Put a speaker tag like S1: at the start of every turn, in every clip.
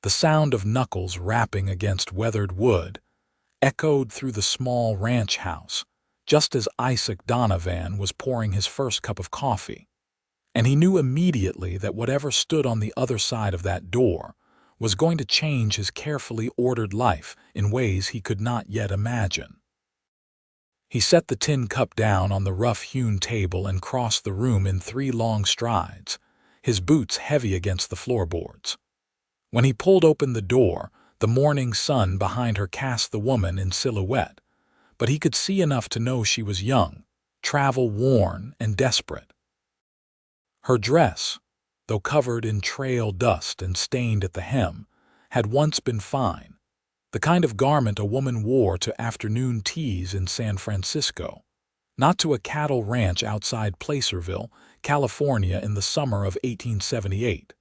S1: The sound of knuckles rapping against weathered wood echoed through the small ranch house, just as Isaac Donovan was pouring his first cup of coffee. And he knew immediately that whatever stood on the other side of that door was going to change his carefully ordered life in ways he could not yet imagine. He set the tin cup down on the rough-hewn table and crossed the room in 3 long strides, his boots heavy against the floorboards. When he pulled open the door, the morning sun behind her cast the woman in silhouette, but he could see enough to know she was young, travel-worn, and desperate. Her dress, though covered in trail dust and stained at the hem, had once been fine, the kind of garment a woman wore to afternoon teas in San Francisco, not to a cattle ranch outside Placerville, California in the summer of 1878.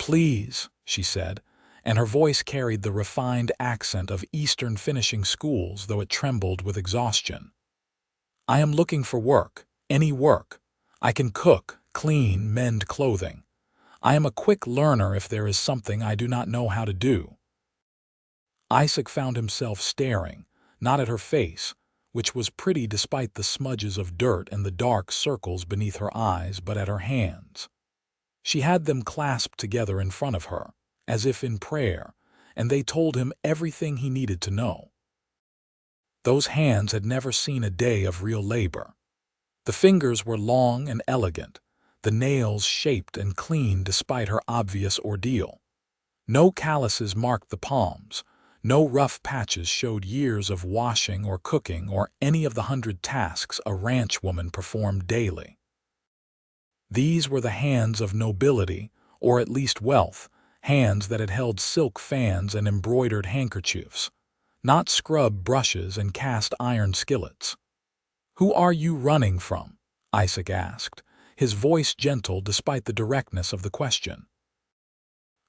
S1: "Please," she said, and her voice carried the refined accent of Eastern finishing schools, though it trembled with exhaustion. "I am looking for work, any work. I can cook, clean, mend clothing. I am a quick learner if there is something I do not know how to do." Isaac found himself staring, not at her face, which was pretty despite the smudges of dirt and the dark circles beneath her eyes, but at her hands. She had them clasped together in front of her, as if in prayer, and they told him everything he needed to know. Those hands had never seen a day of real labor. The fingers were long and elegant, the nails shaped and clean despite her obvious ordeal. No calluses marked the palms, no rough patches showed years of washing or cooking or any of the 100 tasks a ranch woman performed daily. These were the hands of nobility, or at least wealth, hands that had held silk fans and embroidered handkerchiefs, not scrub brushes and cast iron skillets. "Who are you running from?" Isaac asked, his voice gentle despite the directness of the question.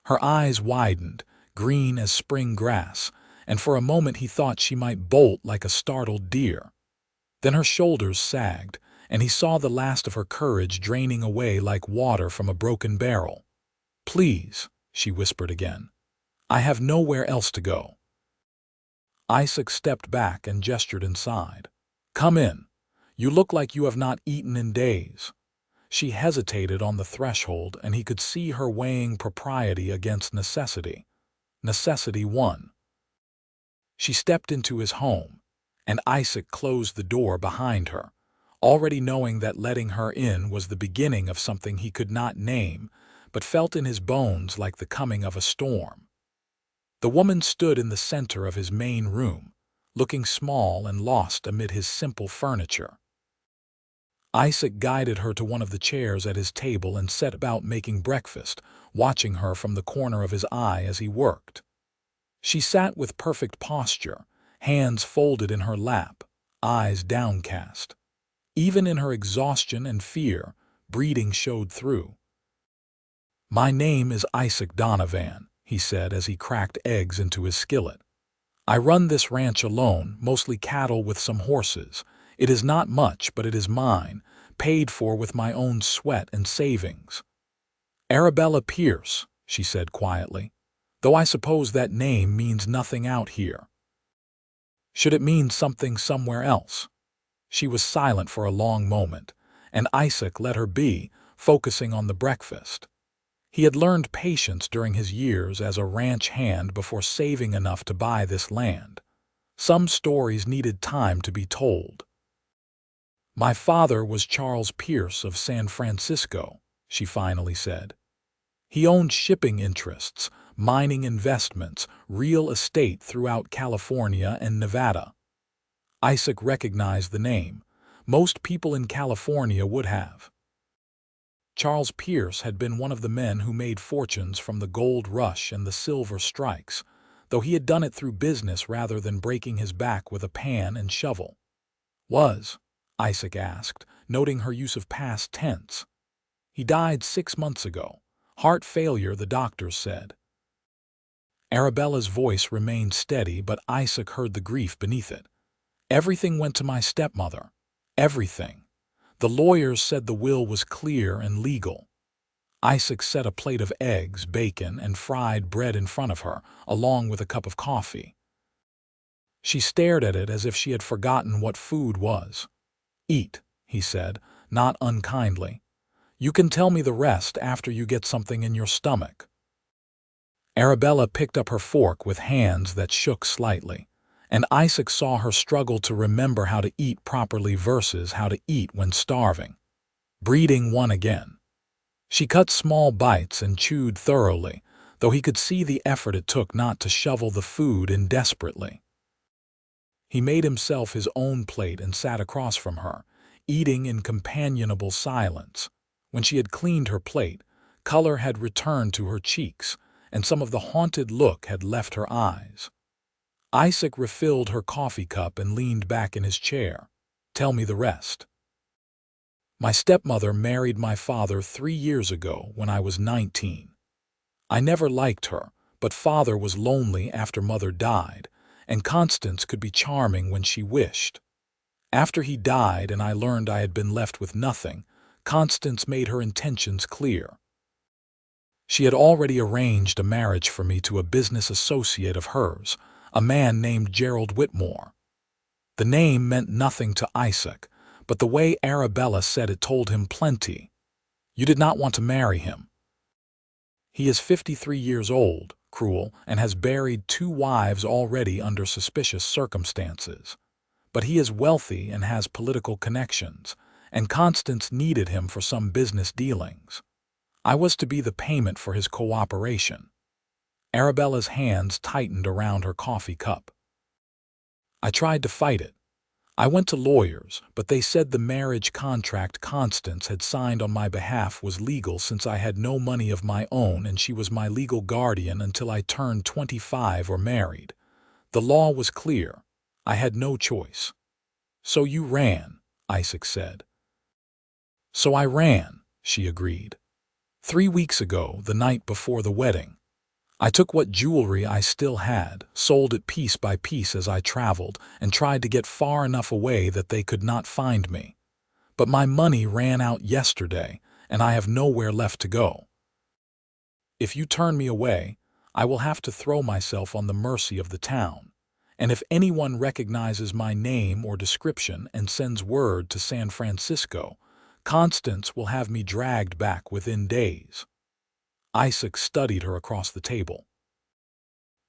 S1: Her eyes widened, green as spring grass, and for a moment he thought she might bolt like a startled deer. Then her shoulders sagged, and he saw the last of her courage draining away like water from a broken barrel. "Please," she whispered again. "I have nowhere else to go." Isaac stepped back and gestured inside. "Come in. You look like you have not eaten in days." She hesitated on the threshold, and he could see her weighing propriety against necessity. Necessity won. She stepped into his home, and Isaac closed the door behind her, already knowing that letting her in was the beginning of something he could not name, but felt in his bones like the coming of a storm. The woman stood in the center of his main room, looking small and lost amid his simple furniture. Isaac guided her to one of the chairs at his table and set about making breakfast, watching her from the corner of his eye as he worked. She sat with perfect posture, hands folded in her lap, eyes downcast. Even in her exhaustion and fear, breeding showed through. "My name is Isaac Donovan," he said as he cracked eggs into his skillet. "I run this ranch alone, mostly cattle with some horses. It is not much, but it is mine, paid for with my own sweat and savings." "Arabella Pierce," she said quietly, "though I suppose that name means nothing out here. Should it mean something somewhere else?" She was silent for a long moment, and Isaac let her be, focusing on the breakfast. He had learned patience during his years as a ranch hand before saving enough to buy this land. Some stories needed time to be told. "My father was Charles Pierce of San Francisco," she finally said. "He owned shipping interests, mining investments, real estate throughout California and Nevada." Isaac recognized the name. Most people in California would have. Charles Pierce had been one of the men who made fortunes from the gold rush and the silver strikes, though he had done it through business rather than breaking his back with a pan and shovel. "Was?" Isaac asked, noting her use of past tense. "He died 6 months ago. Heart failure, the doctors said." Arabella's voice remained steady, but Isaac heard the grief beneath it. "Everything went to my stepmother. Everything. The lawyers said the will was clear and legal." Isaac set a plate of eggs, bacon, and fried bread in front of her, along with a cup of coffee. She stared at it as if she had forgotten what food was. "Eat," he said, not unkindly. "You can tell me the rest after you get something in your stomach." Arabella picked up her fork with hands that shook slightly, and Isaac saw her struggle to remember how to eat properly versus how to eat when starving. Breeding won again. She cut small bites and chewed thoroughly, though he could see the effort it took not to shovel the food in desperately. He made himself his own plate and sat across from her, eating in companionable silence. When she had cleaned her plate, color had returned to her cheeks, and some of the haunted look had left her eyes. Isaac refilled her coffee cup and leaned back in his chair. "Tell me the rest." "My stepmother married my father 3 years ago when I was 19. I never liked her, but father was lonely after mother died, and Constance could be charming when she wished. After he died and I learned I had been left with nothing, Constance made her intentions clear. She had already arranged a marriage for me to a business associate of hers, a man named Gerald Whitmore. The name meant nothing to Isaac, but the way Arabella said it told him plenty. You did not want to marry him. He is 53 years old, cruel, and has buried 2 wives already under suspicious circumstances. But he is wealthy and has political connections, and Constance needed him for some business dealings. I was to be the payment for his cooperation." Arabella's hands tightened around her coffee cup. "I tried to fight it. I went to lawyers, but they said the marriage contract Constance had signed on my behalf was legal since I had no money of my own and she was my legal guardian until I turned 25 or married. The law was clear. I had no choice." "So you ran," Isaac said. "So I ran," she agreed. 3 weeks ago, the night before the wedding. I took what jewelry I still had, sold it piece by piece as I traveled, and tried to get far enough away that they could not find me. But my money ran out yesterday, and I have nowhere left to go. If you turn me away, I will have to throw myself on the mercy of the town. And if anyone recognizes my name or description and sends word to San Francisco, Constance will have me dragged back within days." Isaac studied her across the table.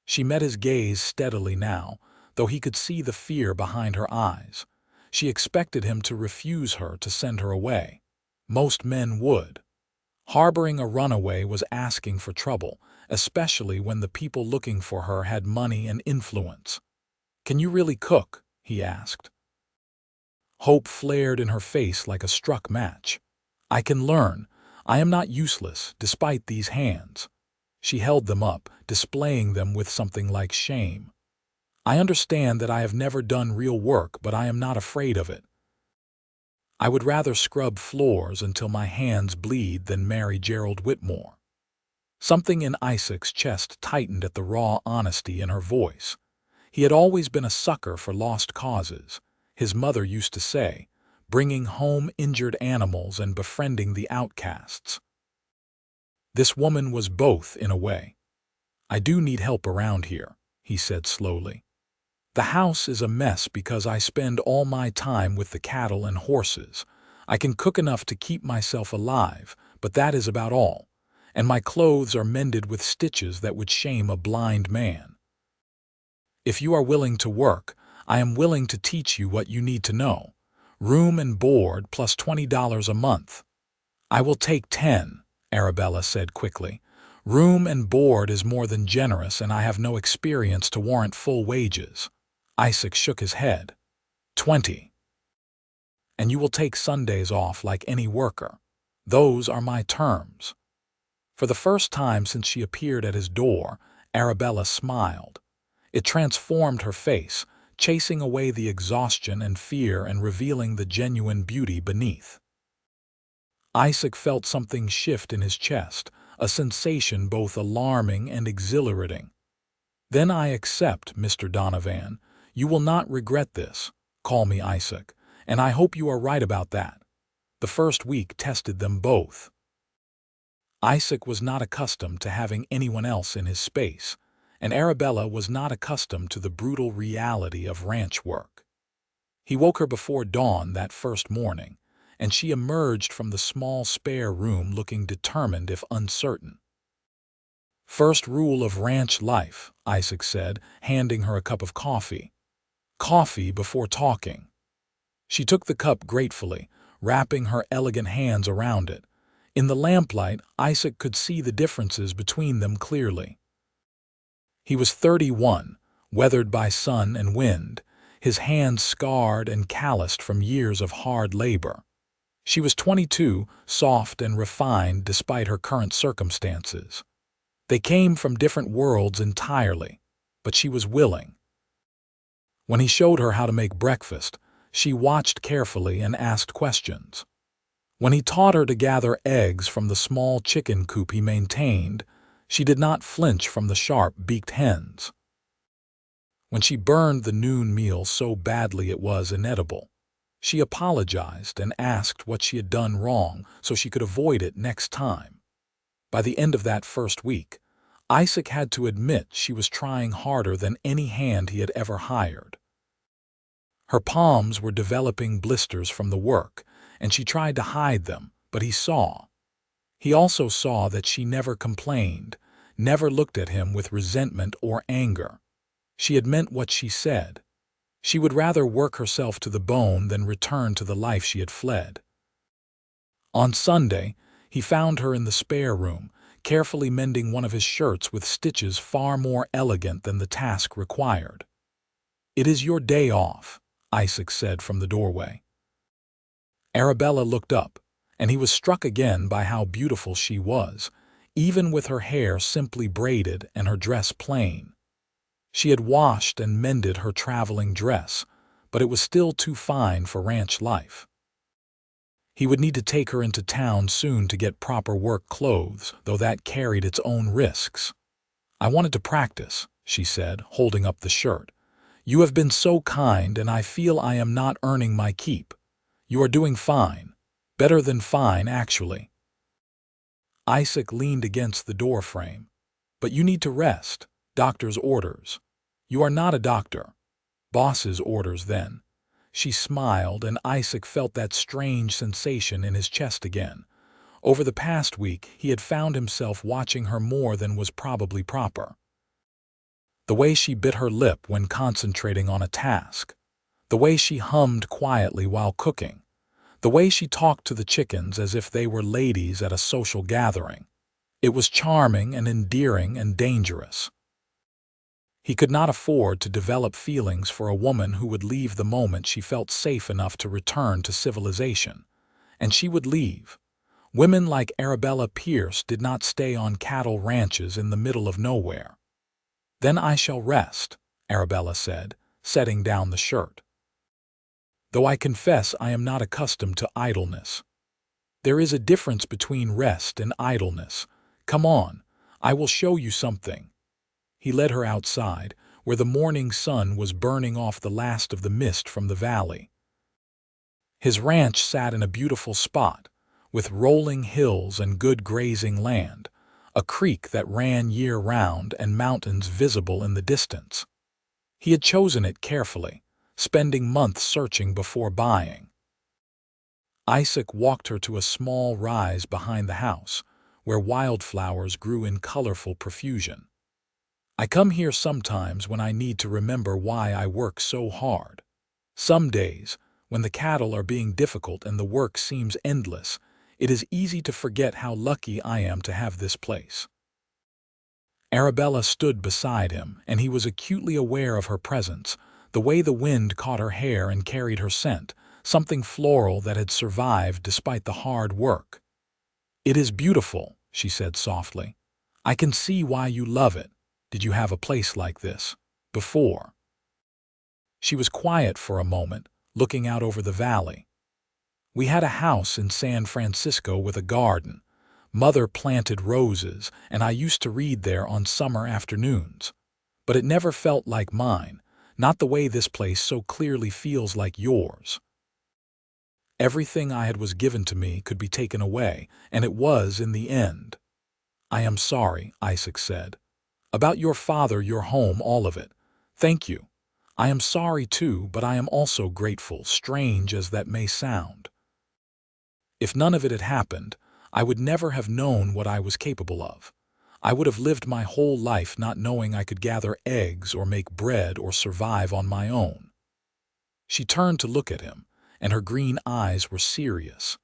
S1: She met his gaze steadily now, though he could see the fear behind her eyes. She expected him to refuse her to send her away. Most men would. Harboring a runaway was asking for trouble, especially when the people looking for her had money and influence. "Can you really cook?" he asked. Hope flared in her face like a struck match. "I can learn. I am not useless, despite these hands." She held them up, displaying them with something like shame. "I understand that I have never done real work, but I am not afraid of it. I would rather scrub floors until my hands bleed than marry Gerald Whitmore." Something in Isaac's chest tightened at the raw honesty in her voice. He had always been a sucker for lost causes. His mother used to say, bringing home injured animals and befriending the outcasts. This woman was both in a way. "I do need help around here," he said slowly. "The house is a mess because I spend all my time with the cattle and horses. I can cook enough to keep myself alive, but that is about all. And my clothes are mended with stitches that would shame a blind man. If you are willing to work, I am willing to teach you what you need to know. Room and board plus $20 a month." "I will take 10, Arabella said quickly. "Room and board is more than generous, and I have no experience to warrant full wages." Isaac shook his head. 20. "And you will take Sundays off like any worker. Those are my terms." For the first time since she appeared at his door, Arabella smiled. It transformed her face, chasing away the exhaustion and fear and revealing the genuine beauty beneath. Isaac felt something shift in his chest, a sensation both alarming and exhilarating. "Then I accept, Mr. Donovan. You will not regret this. Call me Isaac, and I hope you are right about that." The first week tested them both. Isaac was not accustomed to having anyone else in his space, and Arabella was not accustomed to the brutal reality of ranch work. He woke her before dawn that first morning, and she emerged from the small spare room looking determined if uncertain. "First rule of ranch life," Isaac said, handing her a cup of coffee. "Coffee before talking." She took the cup gratefully, wrapping her elegant hands around it. In the lamplight, Isaac could see the differences between them clearly. He was 31, weathered by sun and wind, his hands scarred and calloused from years of hard labor. She was 22, soft and refined despite her current circumstances. They came from different worlds entirely, but she was willing. When he showed her how to make breakfast, she watched carefully and asked questions. When he taught her to gather eggs from the small chicken coop he maintained, she did not flinch from the sharp-beaked hens. When she burned the noon meal so badly it was inedible, she apologized and asked what she had done wrong so she could avoid it next time. By the end of that first week, Isaac had to admit she was trying harder than any hand he had ever hired. Her palms were developing blisters from the work, and she tried to hide them, but he saw. He also saw that she never complained, never looked at him with resentment or anger. She had meant what she said. She would rather work herself to the bone than return to the life she had fled. On Sunday, he found her in the spare room, carefully mending one of his shirts with stitches far more elegant than the task required. "It is your day off," Isaac said from the doorway. Arabella looked up, and he was struck again by how beautiful she was, even with her hair simply braided and her dress plain. She had washed and mended her traveling dress, but it was still too fine for ranch life. He would need to take her into town soon to get proper work clothes, though that carried its own risks. "I wanted to practice," she said, holding up the shirt. "You have been so kind, and I feel I am not earning my keep. You are doing fine. Better than fine, actually." Isaac leaned against the door frame. "But you need to rest. Doctor's orders." "You are not a doctor." "Boss's orders, then." She smiled, and Isaac felt that strange sensation in his chest again. Over the past week, he had found himself watching her more than was probably proper. The way she bit her lip when concentrating on a task. The way she hummed quietly while cooking. The way she talked to the chickens as if they were ladies at a social gathering. It was charming and endearing and dangerous. He could not afford to develop feelings for a woman who would leave the moment she felt safe enough to return to civilization. And she would leave. Women like Arabella Pierce did not stay on cattle ranches in the middle of nowhere. "Then I shall rest," Arabella said, setting down the shirt. "Though I confess I am not accustomed to idleness." "There is a difference between rest and idleness. Come on, I will show you something." He led her outside, where the morning sun was burning off the last of the mist from the valley. His ranch sat in a beautiful spot, with rolling hills and good grazing land, a creek that ran year-round and mountains visible in the distance. He had chosen it carefully, spending months searching before buying. Isaac walked her to a small rise behind the house, where wildflowers grew in colorful profusion. "I come here sometimes when I need to remember why I work so hard. Some days, when the cattle are being difficult and the work seems endless, it is easy to forget how lucky I am to have this place." Arabella stood beside him, and he was acutely aware of her presence, the way the wind caught her hair and carried her scent, something floral that had survived despite the hard work. "It is beautiful," she said softly. "I can see why you love it. Did you have a place like this before?" She was quiet for a moment, looking out over the valley. "We had a house in San Francisco with a garden. Mother planted roses, and I used to read there on summer afternoons. But it never felt like mine, not the way this place so clearly feels like yours. Everything I had was given to me could be taken away, and it was in the end." I am sorry, Isaac said. About your father, your home, all of it. Thank you. I am sorry too, but I am also grateful, strange as that may sound. If none of it had happened, I would never have known what I was capable of. I would have lived my whole life not knowing I could gather eggs or make bread or survive on my own. She turned to look at him, and her green eyes were serious.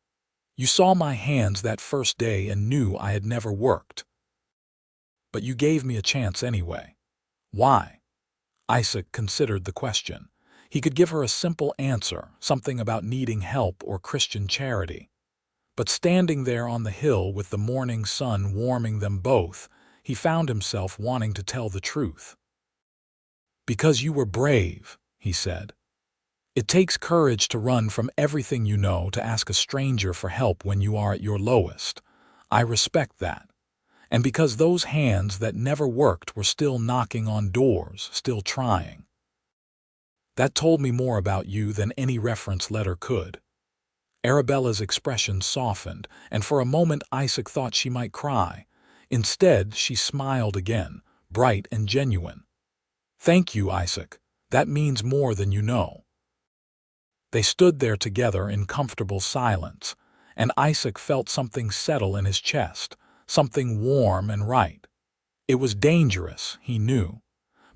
S1: You saw my hands that first day and knew I had never worked. But you gave me a chance anyway. Why? Isaac considered the question. He could give her a simple answer, something about needing help or Christian charity. But standing there on the hill with the morning sun warming them both, he found himself wanting to tell the truth. Because you were brave, he said. It takes courage to run from everything you know to ask a stranger for help when you are at your lowest. I respect that. And because those hands that never worked were still knocking on doors, still trying. That told me more about you than any reference letter could. Arabella's expression softened, and for a moment Isaac thought she might cry. Instead, she smiled again, bright and genuine. Thank you, Isaac. That means more than you know. They stood there together in comfortable silence, and Isaac felt something settle in his chest, something warm and right. It was dangerous, he knew,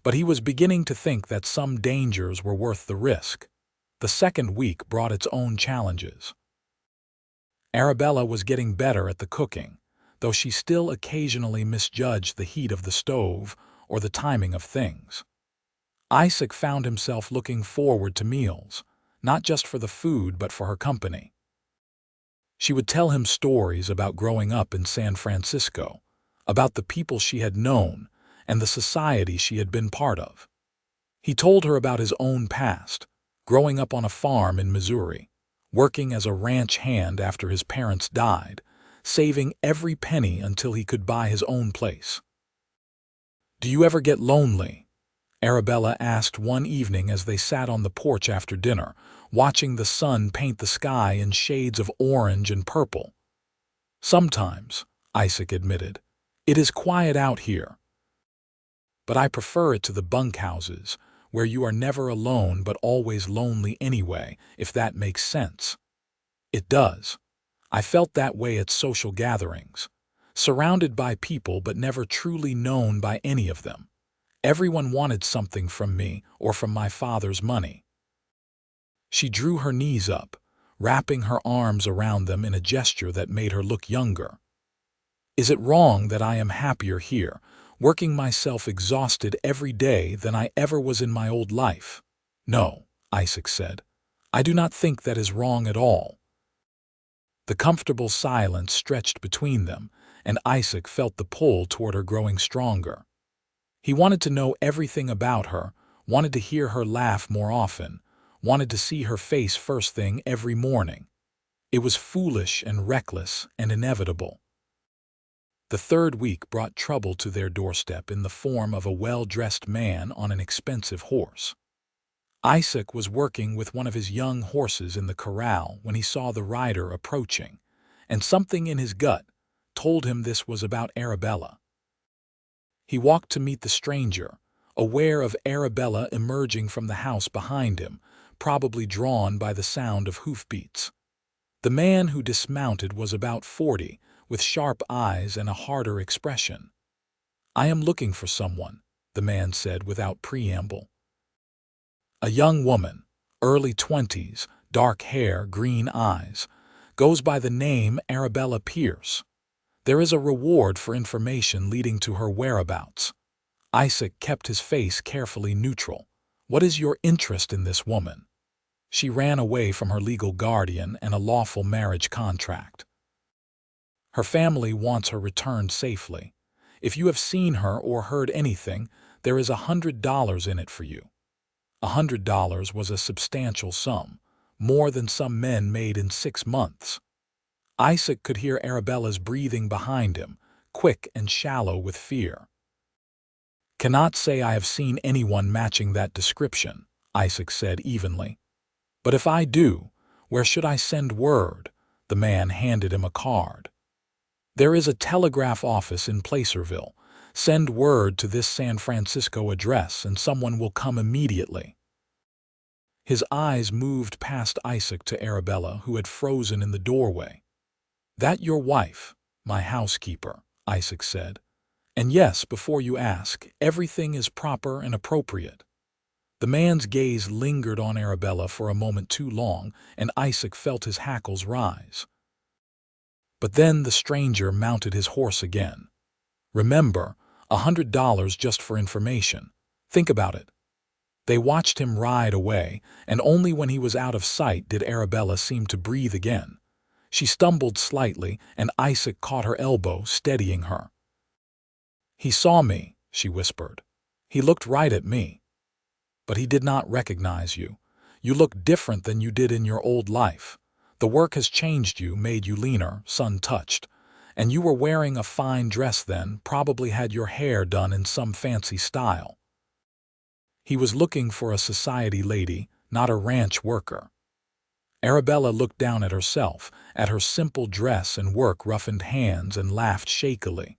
S1: but he was beginning to think that some dangers were worth the risk. The second week brought its own challenges. Arabella was getting better at the cooking, though she still occasionally misjudged the heat of the stove or the timing of things. Isaac found himself looking forward to meals, not just for the food but for her company. She would tell him stories about growing up in San Francisco, about the people she had known and the society she had been part of. He told her about his own past, growing up on a farm in Missouri, working as a ranch hand after his parents died, saving every penny until he could buy his own place. "Do you ever get lonely?" Arabella asked one evening as they sat on the porch after dinner, watching the sun paint the sky in shades of orange and purple. "Sometimes," Isaac admitted. "It is quiet out here. But I prefer it to the bunkhouses, where you are never alone but always lonely anyway, if that makes sense." It does. I felt that way at social gatherings, surrounded by people but never truly known by any of them. Everyone wanted something from me or from my father's money. She drew her knees up, wrapping her arms around them in a gesture that made her look younger. "Is it wrong that I am happier here, working myself exhausted every day than I ever was in my old life?" "No," Isaac said. "I do not think that is wrong at all." The comfortable silence stretched between them, and Isaac felt the pull toward her growing stronger. He wanted to know everything about her, wanted to hear her laugh more often, wanted to see her face first thing every morning. It was foolish and reckless and inevitable. The third week brought trouble to their doorstep in the form of a well-dressed man on an expensive horse. Isaac was working with one of his young horses in the corral when he saw the rider approaching, and something in his gut told him this was about Arabella. He walked to meet the stranger, aware of Arabella emerging from the house behind him, probably drawn by the sound of hoofbeats. The man who dismounted was about 40, with sharp eyes and a harder expression. "I am looking for someone," the man said without preamble. "A young woman, early 20s, dark hair, green eyes, goes by the name Arabella Pierce. There is a reward for information leading to her whereabouts." Isaac kept his face carefully neutral. "What is your interest in this woman?" "She ran away from her legal guardian and a lawful marriage contract. Her family wants her returned safely. If you have seen her or heard anything, there is $100 in it for you." $100 was a substantial sum, more than some men made in 6 months. Isaac could hear Arabella's breathing behind him, quick and shallow with fear. "Cannot say I have seen anyone matching that description," Isaac said evenly. "But if I do, where should I send word?" The man handed him a card. There is a telegraph office in Placerville. Send word to this San Francisco address and someone will come immediately. His eyes moved past Isaac to Arabella, who had frozen in the doorway. "That your wife, my housekeeper," Isaac said. "And yes, before you ask, everything is proper and appropriate." The man's gaze lingered on Arabella for a moment too long, and Isaac felt his hackles rise. But then the stranger mounted his horse again. "Remember, $100 just for information. Think about it." They watched him ride away, and only when he was out of sight did Arabella seem to breathe again. She stumbled slightly, and Isaac caught her elbow, steadying her. "He saw me," she whispered. "He looked right at me. But he did not recognize you. You look different than you did in your old life. The work has changed you, made you leaner," Sun touched. "And you were wearing a fine dress then, probably had your hair done in some fancy style." He was looking for a society lady, not a ranch worker. Arabella looked down at herself, at her simple dress and work-roughened hands, and laughed shakily.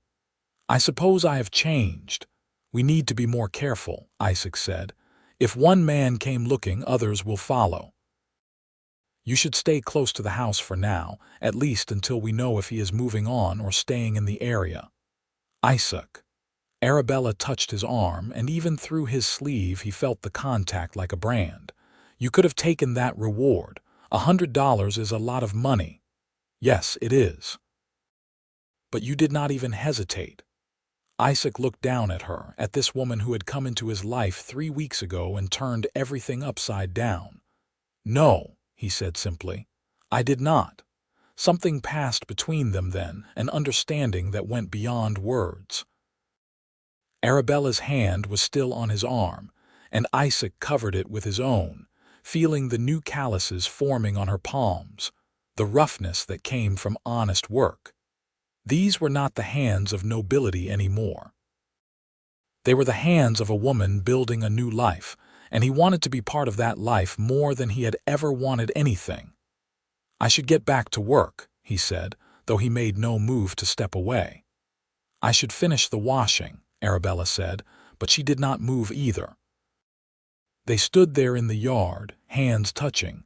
S1: "I suppose I have changed. We need to be more careful," Isaac said. "If one man came looking, others will follow. You should stay close to the house for now, at least until we know if he is moving on or staying in the area." "Isaac." Arabella touched his arm, and even through his sleeve he felt the contact like a brand. "You could have taken that reward. $100 is a lot of money." "Yes, it is." "But you did not even hesitate." Isaac looked down at her, at this woman who had come into his life 3 weeks ago and turned everything upside down. "No," he said simply. "I did not." Something passed between them then, an understanding that went beyond words. Arabella's hand was still on his arm, and Isaac covered it with his own, feeling the new calluses forming on her palms, the roughness that came from honest work. These were not the hands of nobility anymore. They were the hands of a woman building a new life, and he wanted to be part of that life more than he had ever wanted anything. "I should get back to work," he said, though he made no move to step away. "I should finish the washing," Arabella said, but she did not move either. They stood there in the yard, hands touching,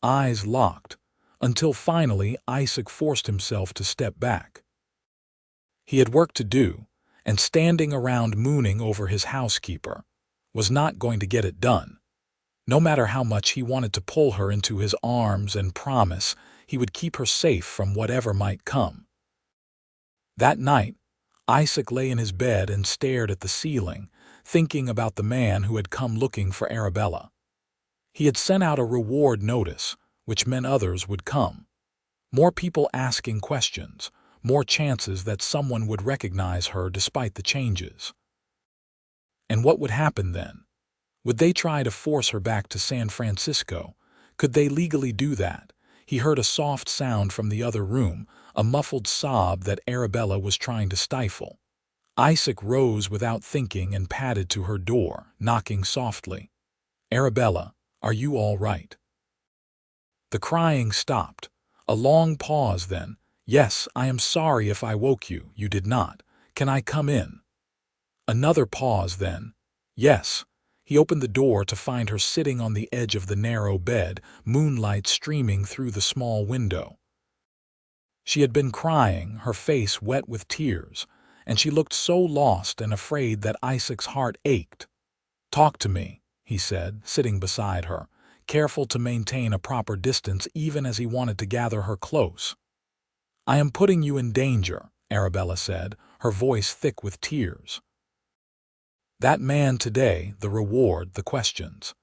S1: eyes locked, until finally Isaac forced himself to step back. He had work to do, and standing around mooning over his housekeeper was not going to get it done. No matter how much he wanted to pull her into his arms and promise he would keep her safe from whatever might come. That night, Isaac lay in his bed and stared at the ceiling, thinking about the man who had come looking for Arabella. He had sent out a reward notice, which meant others would come. More people asking questions, more chances that someone would recognize her despite the changes. And what would happen then? Would they try to force her back to San Francisco? Could they legally do that? He heard a soft sound from the other room, a muffled sob that Arabella was trying to stifle. Isaac rose without thinking and padded to her door, knocking softly. "Arabella, are you all right?" The crying stopped. A long pause then. "Yes, I am sorry if I woke you. You did not. Can I come in?" Another pause then. "Yes." He opened the door to find her sitting on the edge of the narrow bed, moonlight streaming through the small window. She had been crying, her face wet with tears, and she looked so lost and afraid that Isaac's heart ached. "Talk to me," he said, sitting beside her, careful to maintain a proper distance even as he wanted to gather her close. "I am putting you in danger," Arabella said, her voice thick with tears. "That man today, the reward, the questions.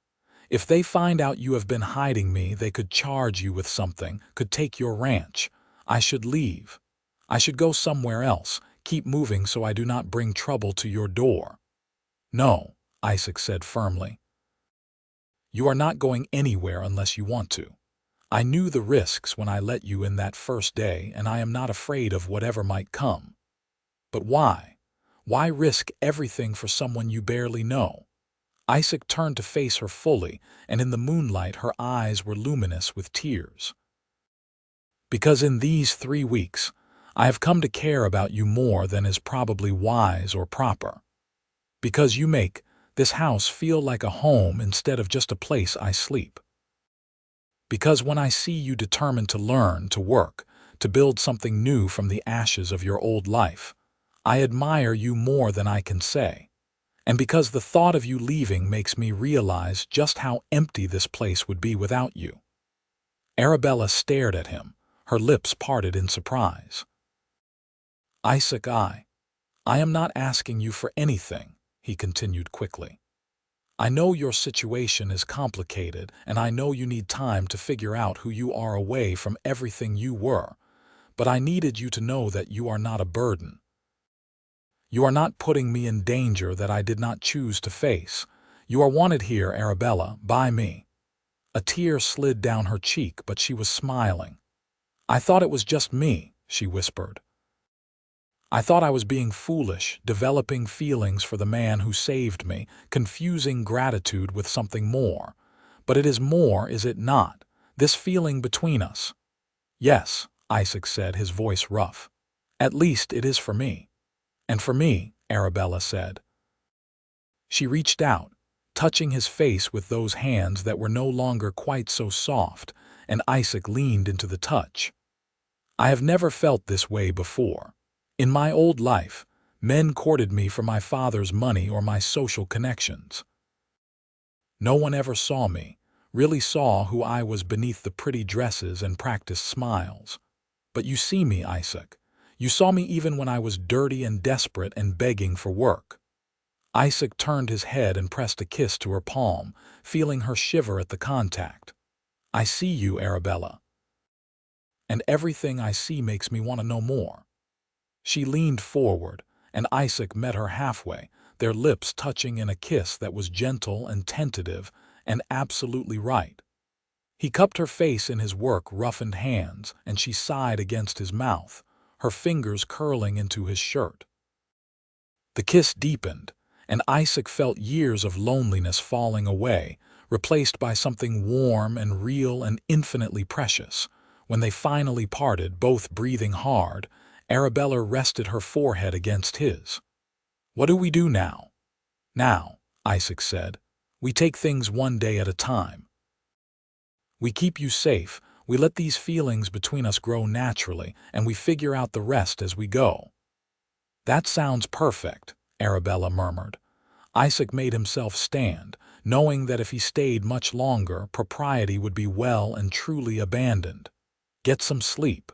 S1: If they find out you have been hiding me, they could charge you with something, could take your ranch. I should leave. I should go somewhere else, keep moving so I do not bring trouble to your door." "No," Isaac said firmly. "You are not going anywhere unless you want to. I knew the risks when I let you in that first day, and I am not afraid of whatever might come. But why? Why risk everything for someone you barely know?" Isaac turned to face her fully, and in the moonlight her eyes were luminous with tears. "Because in these 3 weeks, I have come to care about you more than is probably wise or proper. Because you make this house feel like a home instead of just a place I sleep. Because when I see you determined to learn, to work, to build something new from the ashes of your old life, I admire you more than I can say. And because the thought of you leaving makes me realize just how empty this place would be without you. Arabella stared at him, her lips parted in surprise. Isaac, I am not asking you for anything, he continued quickly. I know your situation is complicated, and I know you need time to figure out who you are away from everything you were, but I needed you to know that you are not a burden. You are not putting me in danger that I did not choose to face. You are wanted here, Arabella, by me. A tear slid down her cheek, but she was smiling. I thought it was just me, she whispered. I thought I was being foolish, developing feelings for the man who saved me, confusing gratitude with something more. But it is more, is it not? This feeling between us. Yes, Isaac said, his voice rough. At least it is for me. And for me, Arabella said. She reached out, touching his face with those hands that were no longer quite so soft, and Isaac leaned into the touch. I have never felt this way before. In my old life, men courted me for my father's money or my social connections. No one ever saw me, really saw who I was beneath the pretty dresses and practiced smiles. But you see me, Isaac. You saw me even when I was dirty and desperate and begging for work. Isaac turned his head and pressed a kiss to her palm, feeling her shiver at the contact. I see you, Arabella. And everything I see makes me want to know more. She leaned forward, and Isaac met her halfway, their lips touching in a kiss that was gentle and tentative and absolutely right. He cupped her face in his work-roughened hands, and she sighed against his mouth, her fingers curling into his shirt. The kiss deepened, and Isaac felt years of loneliness falling away, replaced by something warm and real and infinitely precious. When they finally parted, both breathing hard, Arabella rested her forehead against his. What do we do now? Now, Isaac said, we take things one day at a time. We keep you safe, we let these feelings between us grow naturally, and we figure out the rest as we go. That sounds perfect, Arabella murmured. Isaac made himself stand, knowing that if he stayed much longer, propriety would be well and truly abandoned. Get some sleep.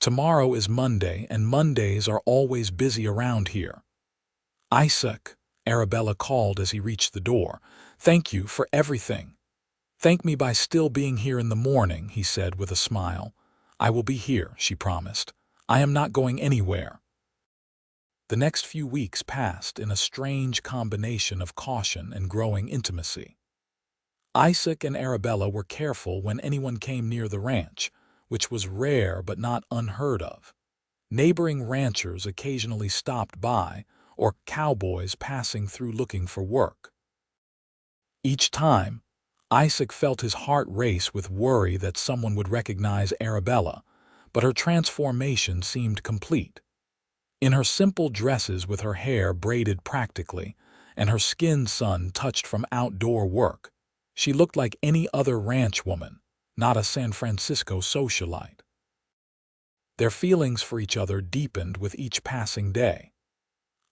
S1: Tomorrow is Monday, and Mondays are always busy around here. Isaac, Arabella called as he reached the door. Thank you for everything. Thank me by still being here in the morning, he said with a smile. I will be here, she promised. I am not going anywhere. The next few weeks passed in a strange combination of caution and growing intimacy. Isaac and Arabella were careful when anyone came near the ranch, which was rare but not unheard of. Neighboring ranchers occasionally stopped by, or cowboys passing through looking for work. Each time, Isaac felt his heart race with worry that someone would recognize Arabella, but her transformation seemed complete. In her simple dresses with her hair braided practically, and her skin sun-touched from outdoor work, she looked like any other ranch woman, not a San Francisco socialite. Their feelings for each other deepened with each passing day.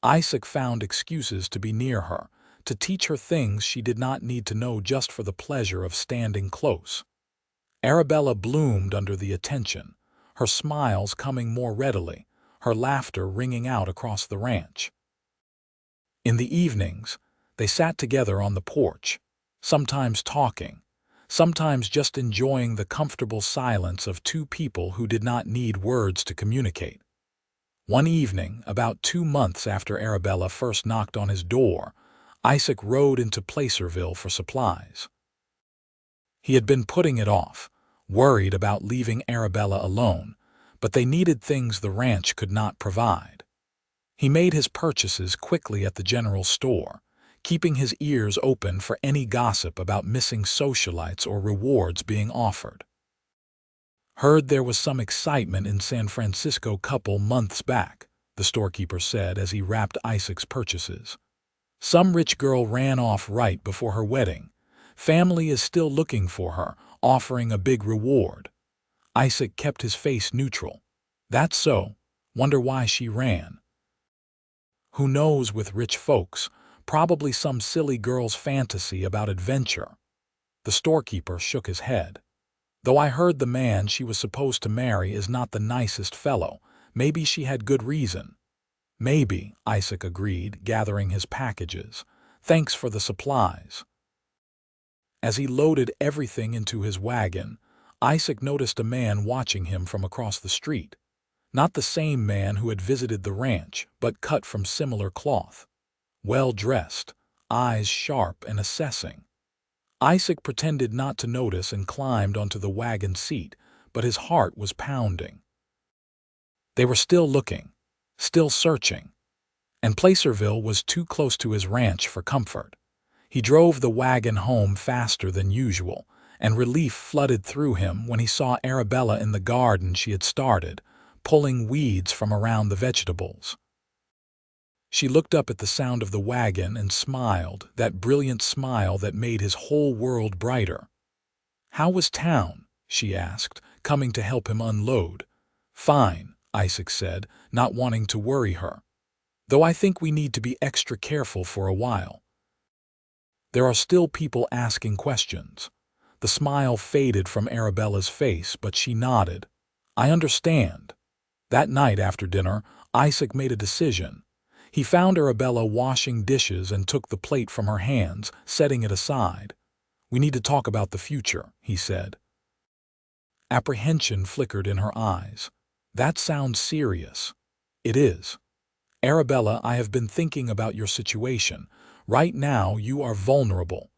S1: Isaac found excuses to be near her, to teach her things she did not need to know just for the pleasure of standing close. Arabella bloomed under the attention, her smiles coming more readily, her laughter ringing out across the ranch. In the evenings, they sat together on the porch, sometimes talking, sometimes just enjoying the comfortable silence of two people who did not need words to communicate. One evening, about 2 months after Arabella first knocked on his door, Isaac rode into Placerville for supplies. He had been putting it off, worried about leaving Arabella alone, but they needed things the ranch could not provide. He made his purchases quickly at the general store, keeping his ears open for any gossip about missing socialites or rewards being offered. Heard there was some excitement in San Francisco couple months back, the storekeeper said as he wrapped Isaac's purchases. Some rich girl ran off right before her wedding. Family is still looking for her, offering a big reward. Isaac kept his face neutral. That's so. Wonder why she ran. Who knows with rich folks, probably some silly girl's fantasy about adventure. The storekeeper shook his head. Though I heard the man she was supposed to marry is not the nicest fellow, maybe she had good reason. Maybe, Isaac agreed, gathering his packages. Thanks for the supplies. As he loaded everything into his wagon, Isaac noticed a man watching him from across the street. Not the same man who had visited the ranch, but cut from similar cloth. Well-dressed, eyes sharp and assessing. Isaac pretended not to notice and climbed onto the wagon seat, but his heart was pounding. They were still looking, still searching, and Placerville was too close to his ranch for comfort. He drove the wagon home faster than usual, and relief flooded through him when he saw Arabella in the garden she had started, pulling weeds from around the vegetables. She looked up at the sound of the wagon and smiled, that brilliant smile that made his whole world brighter. "How was town?" she asked, coming to help him unload. "Fine," Isaac said, not wanting to worry her. "Though I think we need to be extra careful for a while. There are still people asking questions." The smile faded from Arabella's face, but she nodded. "I understand." That night after dinner, Isaac made a decision. He found Arabella washing dishes and took the plate from her hands, setting it aside. "We need to talk about the future," he said. Apprehension flickered in her eyes. "That sounds serious." "It is. Arabella, I have been thinking about your situation. Right now, you are vulnerable.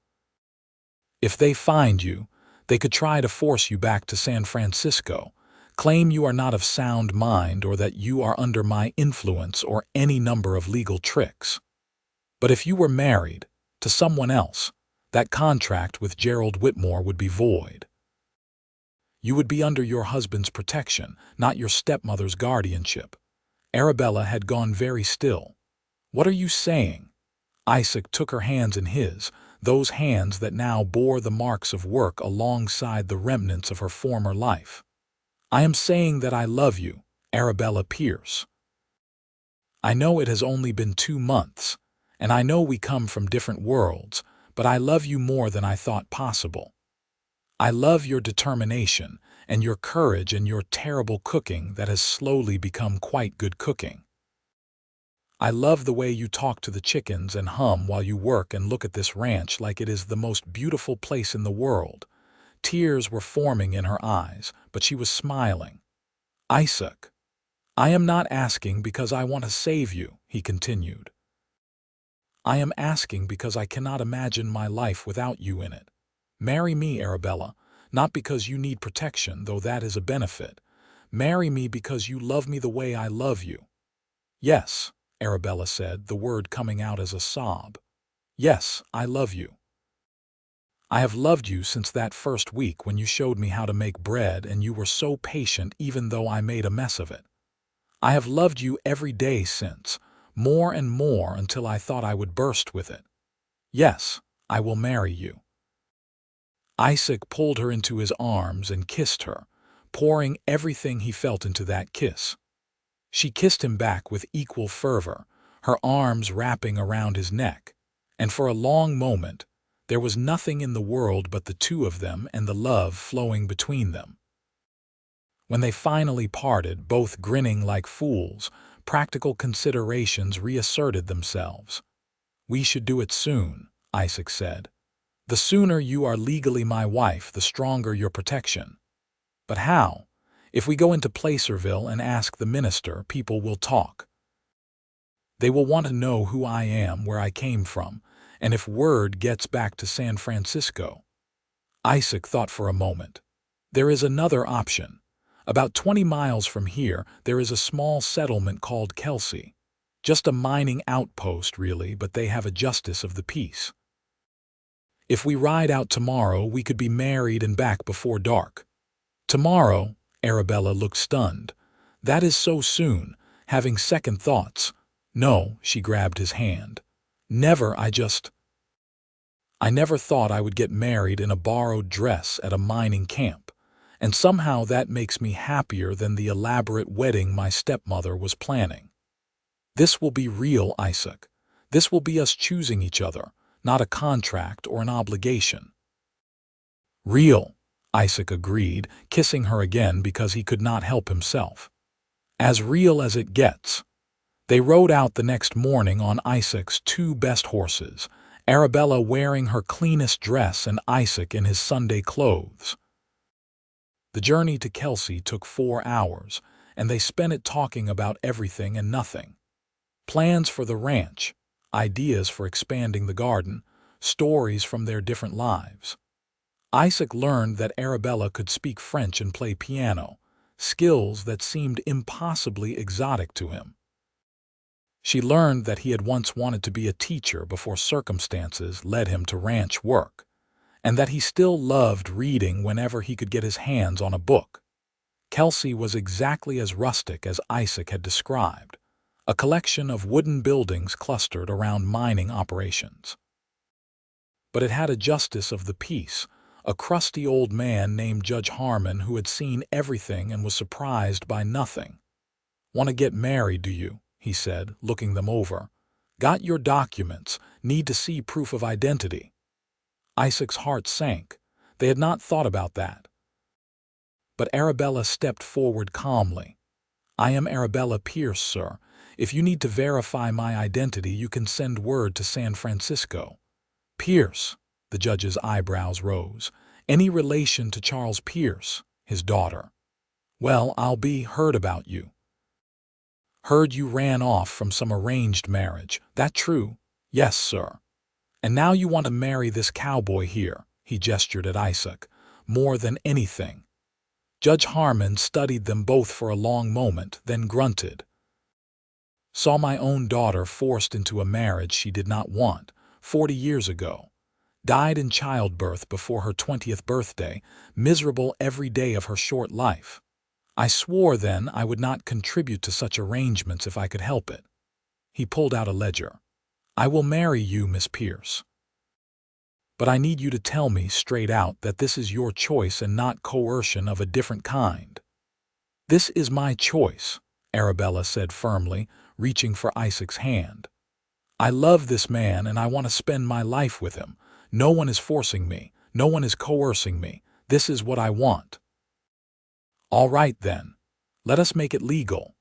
S1: If they find you, they could try to force you back to San Francisco, claim you are not of sound mind or that you are under my influence or any number of legal tricks. But if you were married to someone else, that contract with Gerald Whitmore would be void. You would be under your husband's protection, not your stepmother's guardianship." Arabella had gone very still. "What are you saying?" Isaac took her hands in his, those hands that now bore the marks of work alongside the remnants of her former life. "I am saying that I love you, Arabella Pierce. I know it has only been 2 months, and I know we come from different worlds, but I love you more than I thought possible. I love your determination and your courage and your terrible cooking that has slowly become quite good cooking. I love the way you talk to the chickens and hum while you work and look at this ranch like it is the most beautiful place in the world." Tears were forming in her eyes, but she was smiling. "Isaac, I am not asking because I want to save you," he continued. "I am asking because I cannot imagine my life without you in it. Marry me, Arabella, not because you need protection, though that is a benefit. Marry me because you love me the way I love you." "Yes," Arabella said, the word coming out as a sob. "Yes, I love you. I have loved you since that first week when you showed me how to make bread and you were so patient even though I made a mess of it. I have loved you every day since, more and more until I thought I would burst with it. Yes, I will marry you." Isaac pulled her into his arms and kissed her, pouring everything he felt into that kiss. She kissed him back with equal fervor, her arms wrapping around his neck, and for a long moment, there was nothing in the world but the two of them and the love flowing between them. When they finally parted, both grinning like fools, practical considerations reasserted themselves. "We should do it soon," Isaac said. "The sooner you are legally my wife, the stronger your protection." "But how? If we go into Placerville and ask the minister, people will talk. They will want to know who I am, where I came from, and if word gets back to San Francisco." Isaac thought for a moment. "There is another option. About 20 miles from here, there is a small settlement called Kelsey. Just a mining outpost, really, but they have a justice of the peace. If we ride out tomorrow, we could be married and back before dark." "Tomorrow?" Arabella looked stunned. That is so soon, having second thoughts. No, she grabbed his hand. Never, I never thought I would get married in a borrowed dress at a mining camp, and somehow that makes me happier than the elaborate wedding my stepmother was planning. This will be real, Isaac. This will be us choosing each other, not a contract or an obligation. Real, Isaac agreed, kissing her again because he could not help himself. As real as it gets. They rode out the next morning on Isaac's two best horses, Arabella wearing her cleanest dress and Isaac in his Sunday clothes. The journey to Kelsey took 4 hours, and they spent it talking about everything and nothing. Plans for the ranch, ideas for expanding the garden, stories from their different lives. Isaac learned that Arabella could speak French and play piano, skills that seemed impossibly exotic to him. She learned that he had once wanted to be a teacher before circumstances led him to ranch work, and that he still loved reading whenever he could get his hands on a book. Kelsey was exactly as rustic as Isaac had described, a collection of wooden buildings clustered around mining operations. But it had a justice of the peace, a crusty old man named Judge Harmon who had seen everything and was surprised by nothing. "Want to get married, do you?" he said, looking them over. "Got your documents, need to see proof of identity." Isaac's heart sank. They had not thought about that. But Arabella stepped forward calmly. "I am Arabella Pierce, sir. If you need to verify my identity, you can send word to San Francisco." "Pierce?" The judge's eyebrows rose. "Any relation to Charles Pierce, his daughter?" "Well, heard about you. Heard you ran off from some arranged marriage. That true?" "Yes, sir." "And now you want to marry this cowboy here," he gestured at Isaac, "more than anything." Judge Harmon studied them both for a long moment, then grunted. "Saw my own daughter forced into a marriage she did not want, 40 years ago. Died in childbirth before her 20th birthday, miserable every day of her short life. I swore then I would not contribute to such arrangements if I could help it." He pulled out a ledger. "I will marry you, Miss Pierce. But I need you to tell me straight out that this is your choice and not coercion of a different kind." "This is my choice," Arabella said firmly, reaching for Isaac's hand. "I love this man and I want to spend my life with him. No one is forcing me. No one is coercing me. This is what I want." "All right, then. Let us make it legal."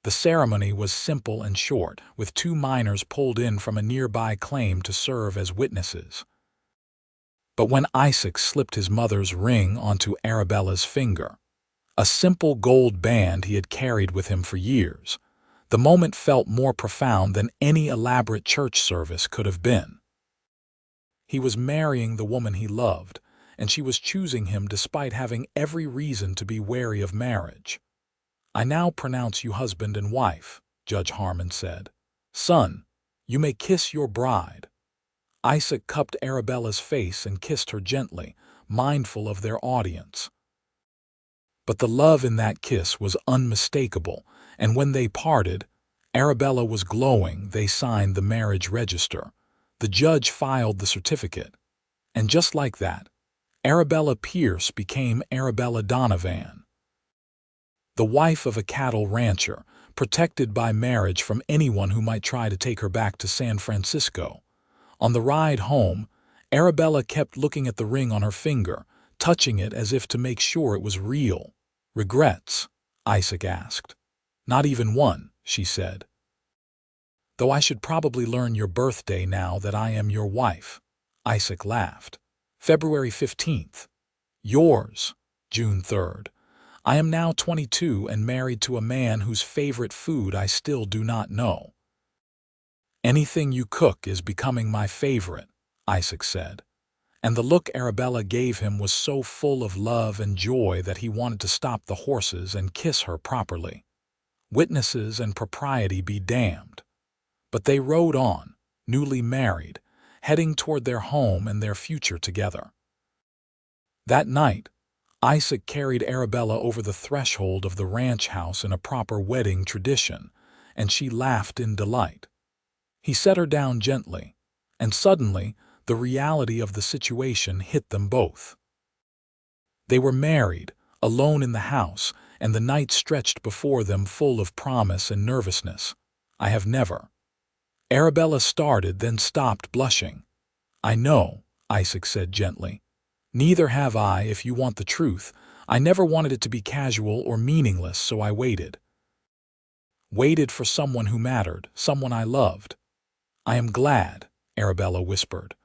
S1: The ceremony was simple and short, with 2 miners pulled in from a nearby claim to serve as witnesses. But when Isaac slipped his mother's ring onto Arabella's finger, a simple gold band he had carried with him for years, the moment felt more profound than any elaborate church service could have been. He was marrying the woman he loved, and she was choosing him despite having every reason to be wary of marriage. "I now pronounce you husband and wife," Judge Harmon said. "Son, you may kiss your bride." Isaac cupped Arabella's face and kissed her gently, mindful of their audience. But the love in that kiss was unmistakable, and when they parted, Arabella was glowing. They signed the marriage register. The judge filed the certificate. And just like that, Arabella Pierce became Arabella Donovan, the wife of a cattle rancher, protected by marriage from anyone who might try to take her back to San Francisco. On the ride home, Arabella kept looking at the ring on her finger, touching it as if to make sure it was real. "Regrets?" Isaac asked. "Not even one," she said. "Though I should probably learn your birthday now that I am your wife." Isaac laughed. "February 15th. Yours, June 3rd. I am now 22 and married to a man whose favorite food I still do not know." "Anything you cook is becoming my favorite," Isaac said. And the look Arabella gave him was so full of love and joy that he wanted to stop the horses and kiss her properly. Witnesses and propriety be damned. But they rode on, newly married, heading toward their home and their future together. That night, Isaac carried Arabella over the threshold of the ranch house in a proper wedding tradition, and she laughed in delight. He set her down gently, and suddenly the reality of the situation hit them both. They were married, alone in the house, and the night stretched before them full of promise and nervousness. "I have never—" Arabella started, then stopped, blushing. "I know," Isaac said gently. "Neither have I, if you want the truth. I never wanted it to be casual or meaningless, so I waited. Waited for someone who mattered, someone I loved." "I am glad," Arabella whispered.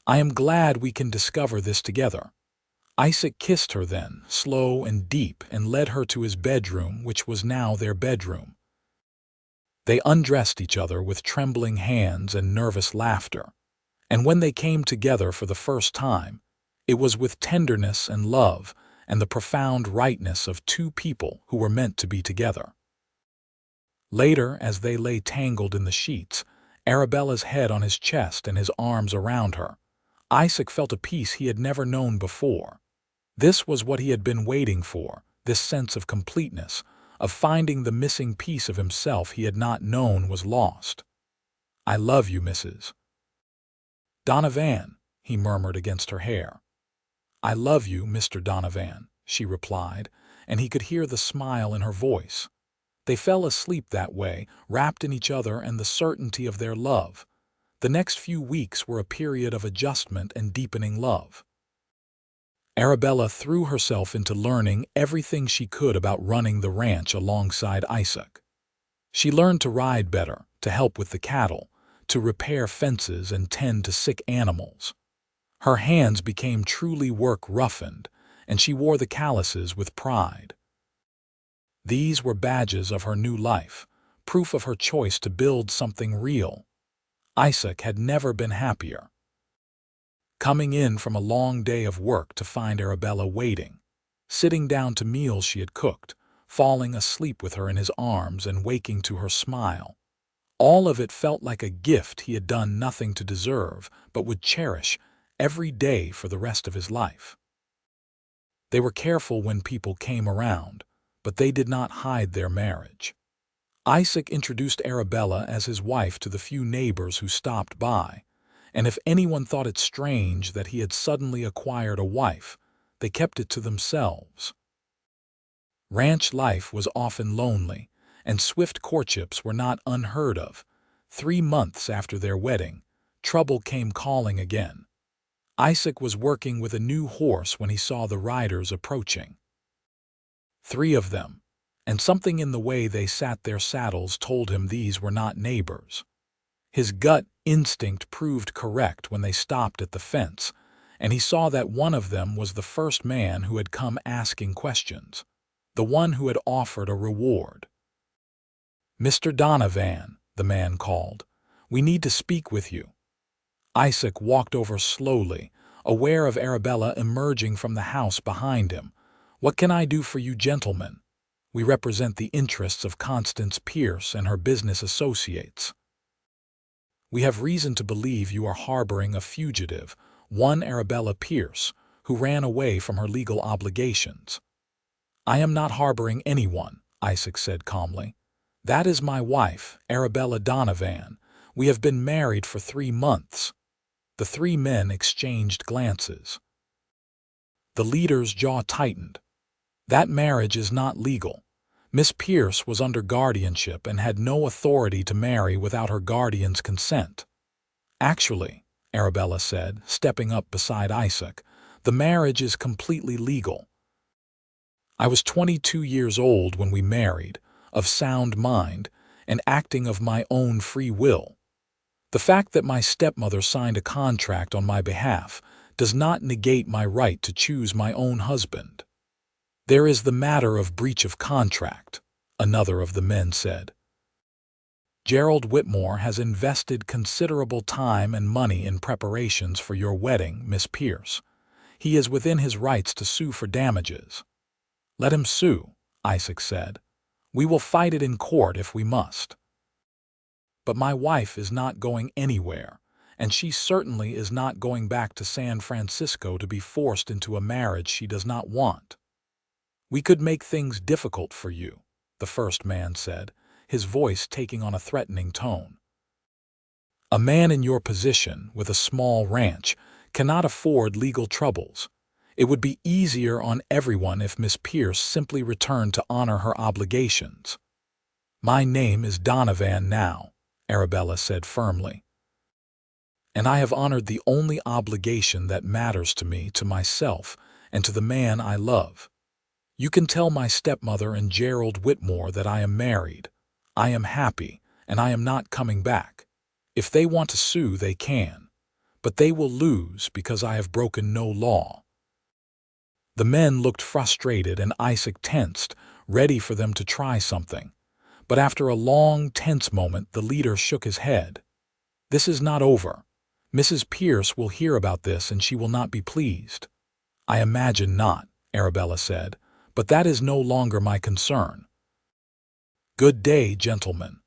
S1: "I am glad we can discover this together." Isaac kissed her then, slow and deep, and led her to his bedroom, which was now their bedroom. They undressed each other with trembling hands and nervous laughter, and when they came together for the first time, it was with tenderness and love and the profound rightness of two people who were meant to be together. Later, as they lay tangled in the sheets, Arabella's head on his chest and his arms around her, Isaac felt a peace he had never known before. This was what he had been waiting for, this sense of completeness, of finding the missing piece of himself he had not known was lost. "I love you, Mrs. Donovan," he murmured against her hair. "I love you, Mr. Donovan," she replied, and he could hear the smile in her voice. They fell asleep that way, wrapped in each other and the certainty of their love. The next few weeks were a period of adjustment and deepening love. Arabella threw herself into learning everything she could about running the ranch alongside Isaac. She learned to ride better, to help with the cattle, to repair fences and tend to sick animals. Her hands became truly work-roughened, and she wore the calluses with pride. These were badges of her new life, proof of her choice to build something real. Isaac had never been happier. Coming in from a long day of work to find Arabella waiting, sitting down to meals she had cooked, falling asleep with her in his arms and waking to her smile. All of it felt like a gift he had done nothing to deserve, but would cherish every day for the rest of his life. They were careful when people came around, but they did not hide their marriage. Isaac introduced Arabella as his wife to the few neighbors who stopped by, and if anyone thought it strange that he had suddenly acquired a wife, they kept it to themselves. Ranch life was often lonely, and swift courtships were not unheard of. 3 months after their wedding, trouble came calling again. Isaac was working with a new horse when he saw the riders approaching. 3 of them, and something in the way they sat their saddles told him these were not neighbors. His gut instinct proved correct when they stopped at the fence, and he saw that one of them was the first man who had come asking questions, the one who had offered a reward. "Mr. Donovan," the man called, "we need to speak with you." Isaac walked over slowly, aware of Arabella emerging from the house behind him. "What can I do for you, gentlemen? We represent the interests of Constance Pierce and her business associates. We have reason to believe you are harboring a fugitive, one Arabella Pierce, who ran away from her legal obligations." "I am not harboring anyone," Isaac said calmly. "That is my wife, Arabella Donovan. We have been married for 3 months. The 3 men exchanged glances. The leader's jaw tightened. "That marriage is not legal. Miss Pierce was under guardianship and had no authority to marry without her guardian's consent." "Actually," Arabella said, stepping up beside Isaac, "the marriage is completely legal. I was 22 years old when we married, of sound mind, and acting of my own free will. The fact that my stepmother signed a contract on my behalf does not negate my right to choose my own husband." "There is the matter of breach of contract," another of the men said. "Gerald Whitmore has invested considerable time and money in preparations for your wedding, Miss Pierce. He is within his rights to sue for damages." "Let him sue," Isaac said. "We will fight it in court if we must." "But my wife is not going anywhere, and she certainly is not going back to San Francisco to be forced into a marriage she does not want. "We could make things difficult for you," the first man said, his voice taking on a threatening tone. "A man in your position, with a small ranch, cannot afford legal troubles. It would be easier on everyone if Miss Pierce simply returned to honor her obligations." "My name is Donovan now," Arabella said firmly, "and I have honored the only obligation that matters to me, to myself, and to the man I love. You can tell my stepmother and Gerald Whitmore that I am married. I am happy, and I am not coming back. If they want to sue, they can, but they will lose because I have broken no law." The men looked frustrated and Isaac tensed, ready for them to try something. But after a long, tense moment, the leader shook his head. "This is not over. Mrs. Pierce will hear about this and she will not be pleased." "I imagine not," Arabella said, "but that is no longer my concern. Good day, gentlemen."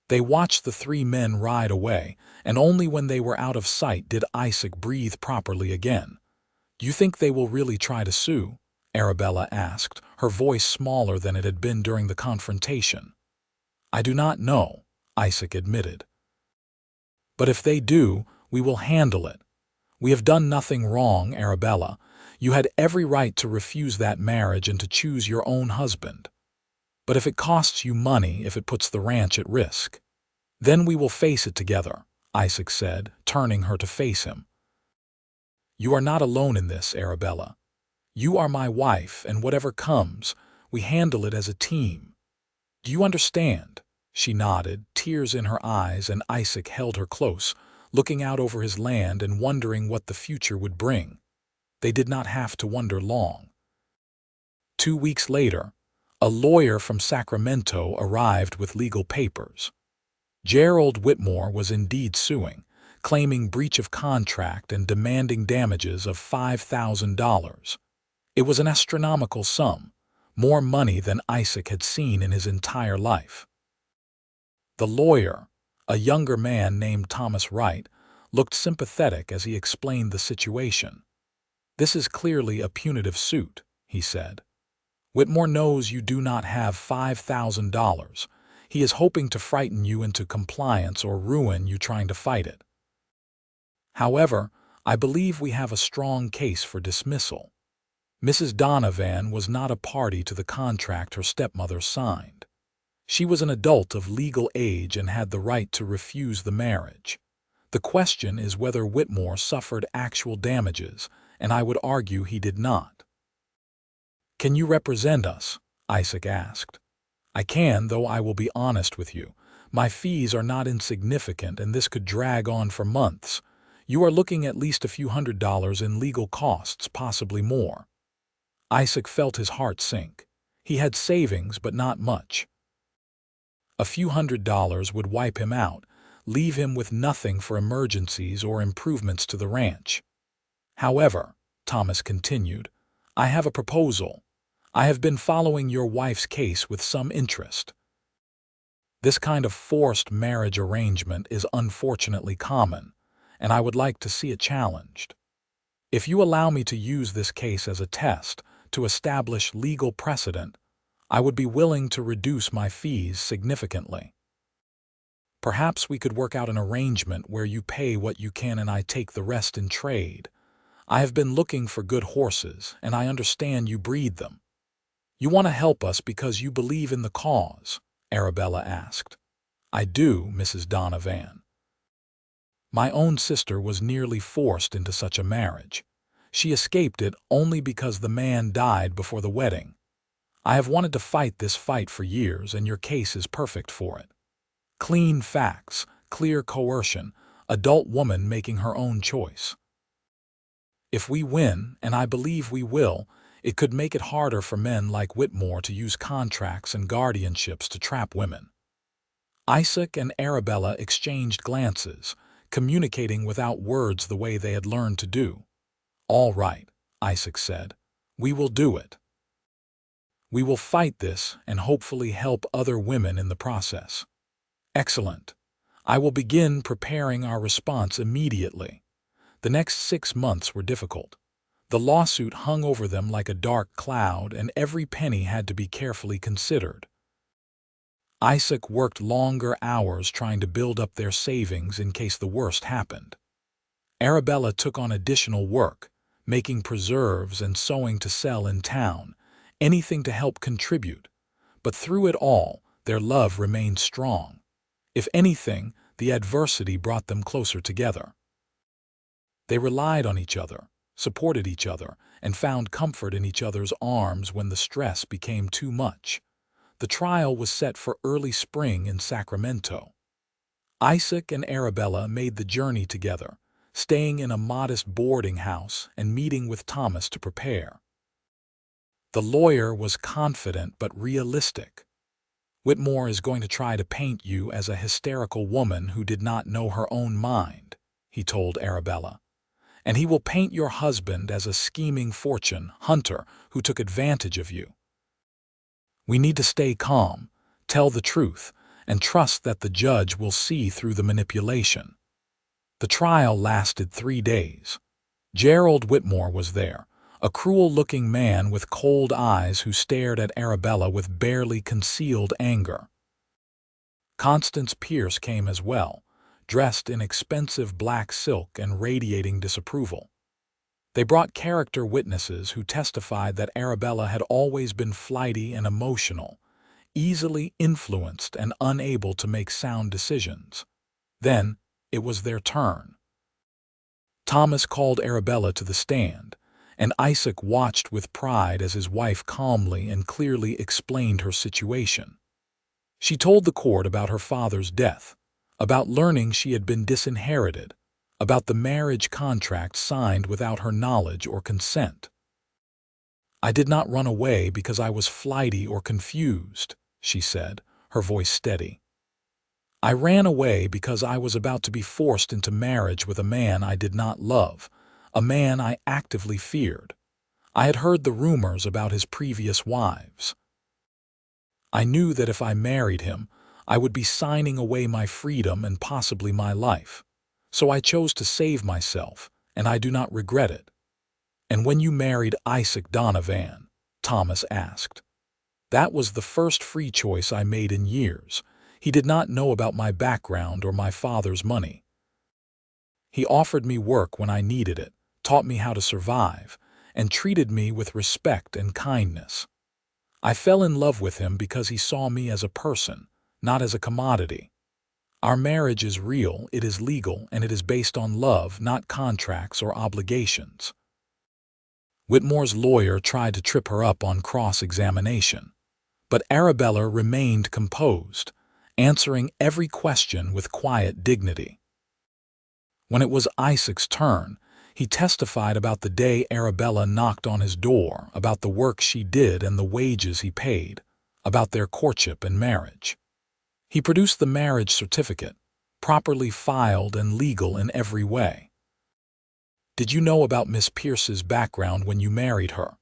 S1: They watched the three men ride away, and only when they were out of sight did Isaac breathe properly again. "Do you think they will really try to sue?" Arabella asked, her voice smaller than it had been during the confrontation. "I do not know," Isaac admitted. "But if they do, we will handle it. We have done nothing wrong, Arabella. You had every right to refuse that marriage and to choose your own husband. But if it costs you money, if it puts the ranch at risk, then we will face it together," Isaac said, turning her to face him. "You are not alone in this, Arabella. You are my wife, and whatever comes, we handle it as a team. Do you understand?" She nodded, tears in her eyes, and Isaac held her close, looking out over his land and wondering what the future would bring. They did not have to wonder long. 2 weeks later, a lawyer from Sacramento arrived with legal papers. Gerald Whitmore was indeed suing, claiming breach of contract and demanding damages of $5,000. It was an astronomical sum, more money than Isaac had seen in his entire life. The lawyer, a younger man named Thomas Wright, looked sympathetic as he explained the situation. "This is clearly a punitive suit," he said. "Whitmore knows you do not have $5,000. He is hoping to frighten you into compliance or ruin you trying to fight it. However, I believe we have a strong case for dismissal. Mrs. Donovan was not a party to the contract her stepmother signed. She was an adult of legal age and had the right to refuse the marriage. The question is whether Whitmore suffered actual damages, and I would argue he did not." "Can you represent us?" Isaac asked. "I can, though I will be honest with you. My fees are not insignificant, and this could drag on for months. You are looking at least a few $100s in legal costs, possibly more." Isaac felt his heart sink. He had savings, but not much. A few $100s would wipe him out, leave him with nothing for emergencies or improvements to the ranch. "However," Thomas continued, "I have a proposal. I have been following your wife's case with some interest. This kind of forced marriage arrangement is unfortunately common, and I would like to see it challenged. If you allow me to use this case as a test to establish legal precedent, I would be willing to reduce my fees significantly. Perhaps we could work out an arrangement where you pay what you can and I take the rest in trade. I have been looking for good horses, and I understand you breed them." "You want to help us because you believe in the cause?" Arabella asked. "I do, Mrs. Donovan. My own sister was nearly forced into such a marriage. She escaped it only because the man died before the wedding. I have wanted to fight this fight for years, and your case is perfect for it. Clean facts, clear coercion, adult woman making her own choice. If we win, and I believe we will, it could make it harder for men like Whitmore to use contracts and guardianships to trap women." Isaac and Arabella exchanged glances, communicating without words the way they had learned to do. "All right," Isaac said. "We will do it. We will fight this and hopefully help other women in the process." "Excellent. I will begin preparing our response immediately. The next 6 months were difficult. The lawsuit hung over them like a dark cloud, and every penny had to be carefully considered. Isaac worked longer hours trying to build up their savings in case the worst happened. Arabella took on additional work, making preserves and sewing to sell in town, anything to help contribute. But through it all, their love remained strong. If anything, the adversity brought them closer together. They relied on each other, supported each other, and found comfort in each other's arms when the stress became too much. The trial was set for early spring in Sacramento. Isaac and Arabella made the journey together, staying in a modest boarding house and meeting with Thomas to prepare. The lawyer was confident but realistic. "Whitmore is going to try to paint you as a hysterical woman who did not know her own mind," he told Arabella. "And he will paint your husband as a scheming fortune hunter who took advantage of you. We need to stay calm, tell the truth, and trust that the judge will see through the manipulation." The trial lasted 3 days. Gerald Whitmore was there, a cruel-looking man with cold eyes who stared at Arabella with barely concealed anger. Constance Pierce came as well, dressed in expensive black silk and radiating disapproval. They brought character witnesses who testified that Arabella had always been flighty and emotional, easily influenced and unable to make sound decisions. Then, it was their turn. Thomas called Arabella to the stand, and Isaac watched with pride as his wife calmly and clearly explained her situation. She told the court about her father's death, about learning she had been disinherited, about the marriage contract signed without her knowledge or consent. "I did not run away because I was flighty or confused," she said, her voice steady. "I ran away because I was about to be forced into marriage with a man I did not love, a man I actively feared. I had heard the rumors about his previous wives. I knew that if I married him, I would be signing away my freedom and possibly my life. So I chose to save myself, and I do not regret it." "And when you married Isaac Donovan?" Thomas asked. "That was the first free choice I made in years. He did not know about my background or my father's money. He offered me work when I needed it, taught me how to survive, and treated me with respect and kindness. I fell in love with him because he saw me as a person, not as a commodity. Our marriage is real, it is legal, and it is based on love, not contracts or obligations." Whitmore's lawyer tried to trip her up on cross-examination, but Arabella remained composed, answering every question with quiet dignity. When it was Isaac's turn, he testified about the day Arabella knocked on his door, about the work she did and the wages he paid, about their courtship and marriage. He produced the marriage certificate, properly filed and legal in every way. "Did you know about Miss Pierce's background when you married her?"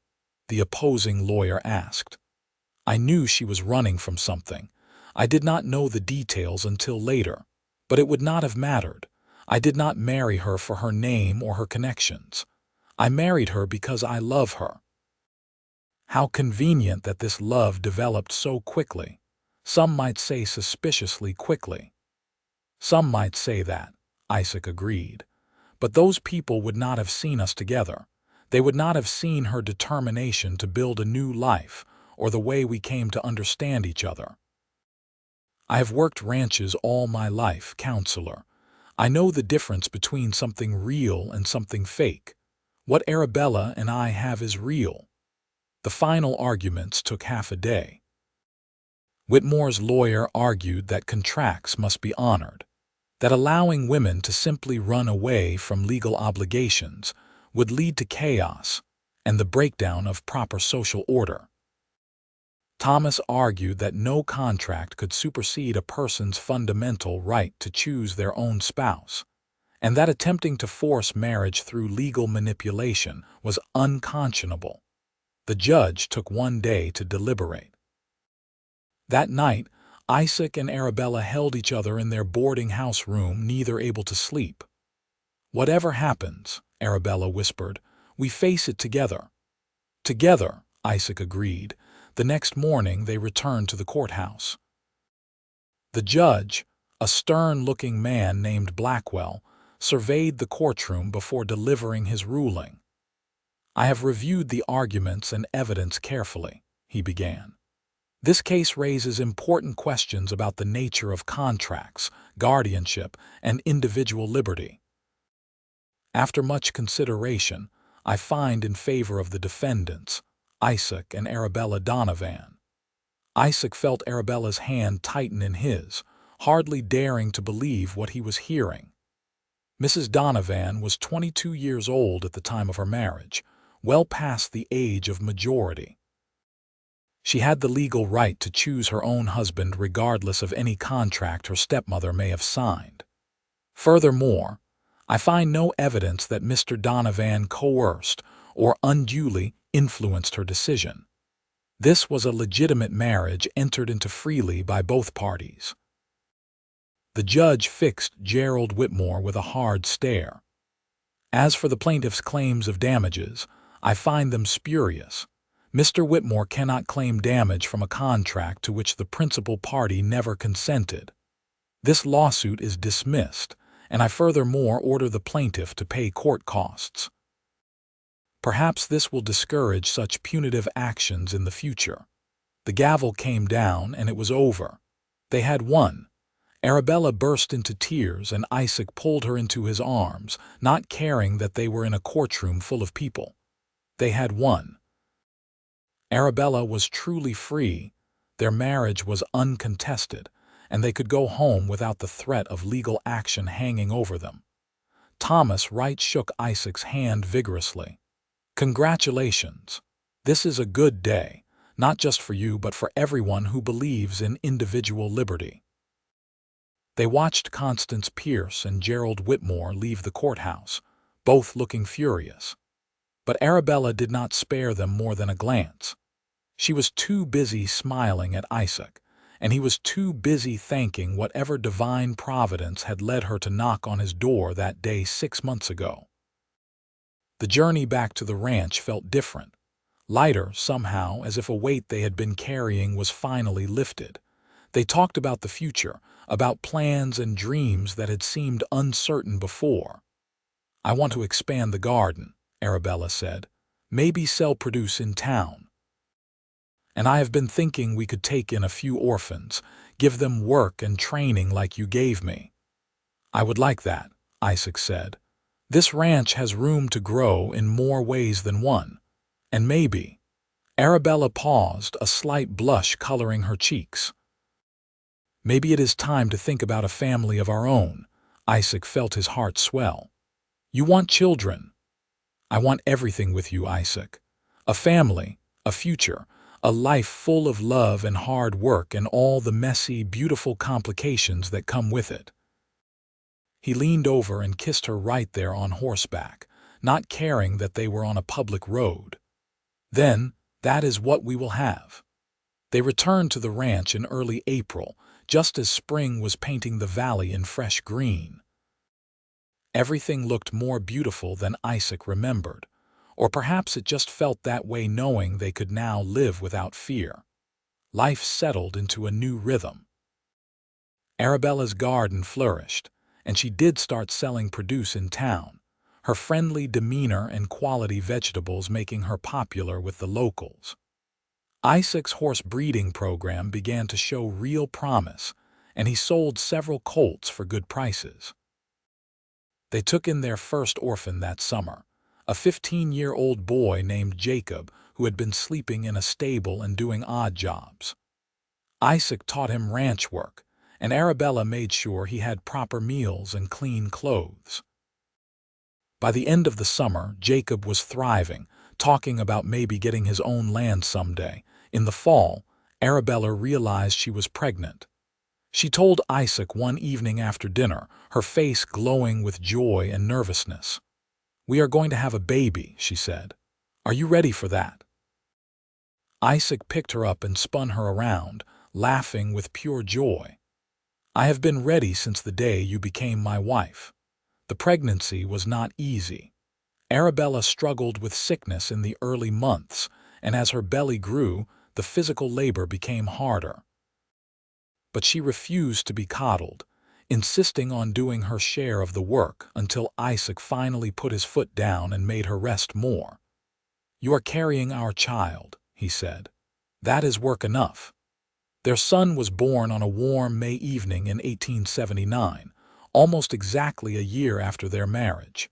S1: the opposing lawyer asked. "I knew she was running from something. I did not know the details until later, but it would not have mattered. I did not marry her for her name or her connections. I married her because I love her." How convenient that this love developed so quickly. Some might say suspiciously quickly. "Some might say that," Isaac agreed. "But those people would not have seen us together. They would not have seen her determination to build a new life or the way we came to understand each other. I have worked ranches all my life, counselor. I know the difference between something real and something fake. What Arabella and I have is real." The final arguments took half a day. Whitmore's lawyer argued that contracts must be honored, that allowing women to simply run away from legal obligations would lead to chaos and the breakdown of proper social order. Thomas argued that no contract could supersede a person's fundamental right to choose their own spouse, and that attempting to force marriage through legal manipulation was unconscionable. The judge took 1 day to deliberate. That night, Isaac and Arabella held each other in their boarding house room, neither able to sleep. "Whatever happens," Arabella whispered, "we face it together." "Together," Isaac agreed. The next morning they returned to the courthouse. The judge, a stern-looking man named Blackwell, surveyed the courtroom before delivering his ruling. "I have reviewed the arguments and evidence carefully," he began. "This case raises important questions about the nature of contracts, guardianship, and individual liberty. After much consideration, I find in favor of the defendants, Isaac and Arabella Donovan." Isaac felt Arabella's hand tighten in his, hardly daring to believe what he was hearing. Mrs. Donovan was 22 years old at the time of her marriage, well past the age of majority. She had the legal right to choose her own husband regardless of any contract her stepmother may have signed. Furthermore, I find no evidence that Mr. Donovan coerced or unduly influenced her decision. This was a legitimate marriage entered into freely by both parties. The judge fixed Gerald Whitmore with a hard stare. "As for the plaintiff's claims of damages, I find them spurious. Mr. Whitmore cannot claim damage from a contract to which the principal party never consented. This lawsuit is dismissed, and I furthermore order the plaintiff to pay court costs. Perhaps this will discourage such punitive actions in the future." The gavel came down, and it was over. They had won. Arabella burst into tears, and Isaac pulled her into his arms, not caring that they were in a courtroom full of people. They had won. Arabella was truly free. Their marriage was uncontested, and they could go home without the threat of legal action hanging over them. Thomas Wright shook Isaac's hand vigorously. "Congratulations. This is a good day, not just for you but for everyone who believes in individual liberty." They watched Constance Pierce and Gerald Whitmore leave the courthouse, both looking furious. But Arabella did not spare them more than a glance. She was too busy smiling at Isaac, and he was too busy thanking whatever divine providence had led her to knock on his door that day 6 months ago. The journey back to the ranch felt different, lighter somehow, as if a weight they had been carrying was finally lifted. They talked about the future, about plans and dreams that had seemed uncertain before. "I want to expand the garden," Arabella said. "Maybe sell produce in town. And I have been thinking we could take in a few orphans, give them work and training like you gave me." "I would like that," Isaac said. "This ranch has room to grow in more ways than one. And maybe—" Arabella paused, a slight blush coloring her cheeks. "Maybe it is time to think about a family of our own." Isaac felt his heart swell. "You want children. I want everything with you, Isaac. A family, a future, a life full of love and hard work and all the messy, beautiful complications that come with it." He leaned over and kissed her right there on horseback, not caring that they were on a public road. "Then, that is what we will have." They returned to the ranch in early April, just as spring was painting the valley in fresh green. Everything looked more beautiful than Isaac remembered, or perhaps it just felt that way knowing they could now live without fear. Life settled into a new rhythm. Arabella's garden flourished, and she did start selling produce in town, her friendly demeanor and quality vegetables making her popular with the locals. Isaac's horse breeding program began to show real promise, and he sold several colts for good prices. They took in their first orphan that summer, a 15-year-old boy named Jacob who had been sleeping in a stable and doing odd jobs. Isaac taught him ranch work, and Arabella made sure he had proper meals and clean clothes. By the end of the summer, Jacob was thriving, talking about maybe getting his own land someday. In the fall, Arabella realized she was pregnant. She told Isaac one evening after dinner, her face glowing with joy and nervousness. "We are going to have a baby," she said. "Are you ready for that?" Isaac picked her up and spun her around, laughing with pure joy. "I have been ready since the day you became my wife." The pregnancy was not easy. Arabella struggled with sickness in the early months, and as her belly grew, the physical labor became harder. But she refused to be coddled, insisting on doing her share of the work until Isaac finally put his foot down and made her rest more. "You are carrying our child," he said. "That is work enough." Their son was born on a warm May evening in 1879, almost exactly a year after their marriage.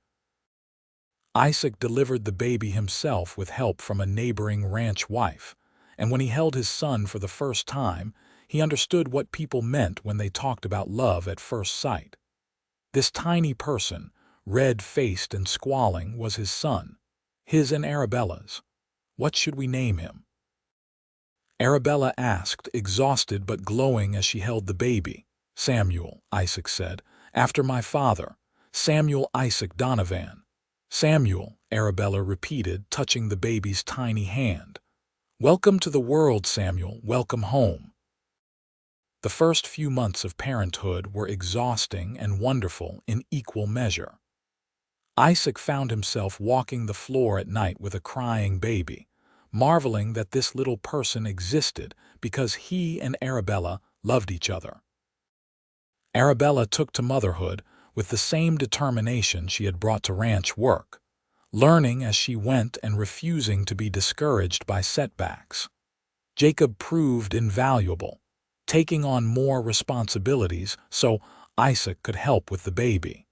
S1: Isaac delivered the baby himself with help from a neighboring ranch wife, and when he held his son for the first time, he understood what people meant when they talked about love at first sight. This tiny person, red-faced and squalling, was his son, his and Arabella's. "What should we name him?" Arabella asked, exhausted but glowing as she held the baby. "Samuel," Isaac said, "after my father, Samuel Isaac Donovan." "Samuel," Arabella repeated, touching the baby's tiny hand. "Welcome to the world, Samuel, welcome home." The first few months of parenthood were exhausting and wonderful in equal measure. Isaac found himself walking the floor at night with a crying baby, marveling that this little person existed because he and Arabella loved each other. Arabella took to motherhood with the same determination she had brought to ranch work, learning as she went and refusing to be discouraged by setbacks. Jacob proved invaluable, taking on more responsibilities so Isaac could help with the baby.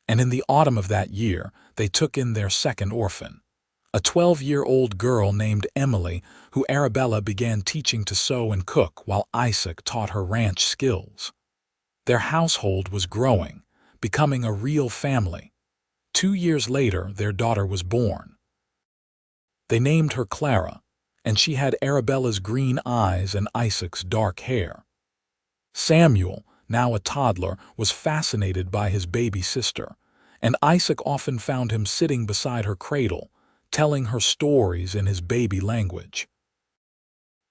S1: And in the autumn of that year, they took in their second orphan, a 12-year-old girl named Emily, who Arabella began teaching to sew and cook while Isaac taught her ranch skills. Their household was growing, becoming a real family. 2 years later, their daughter was born. They named her Clara, and she had Arabella's green eyes and Isaac's dark hair. Samuel, now a toddler, was fascinated by his baby sister, and Isaac often found him sitting beside her cradle, telling her stories in his baby language.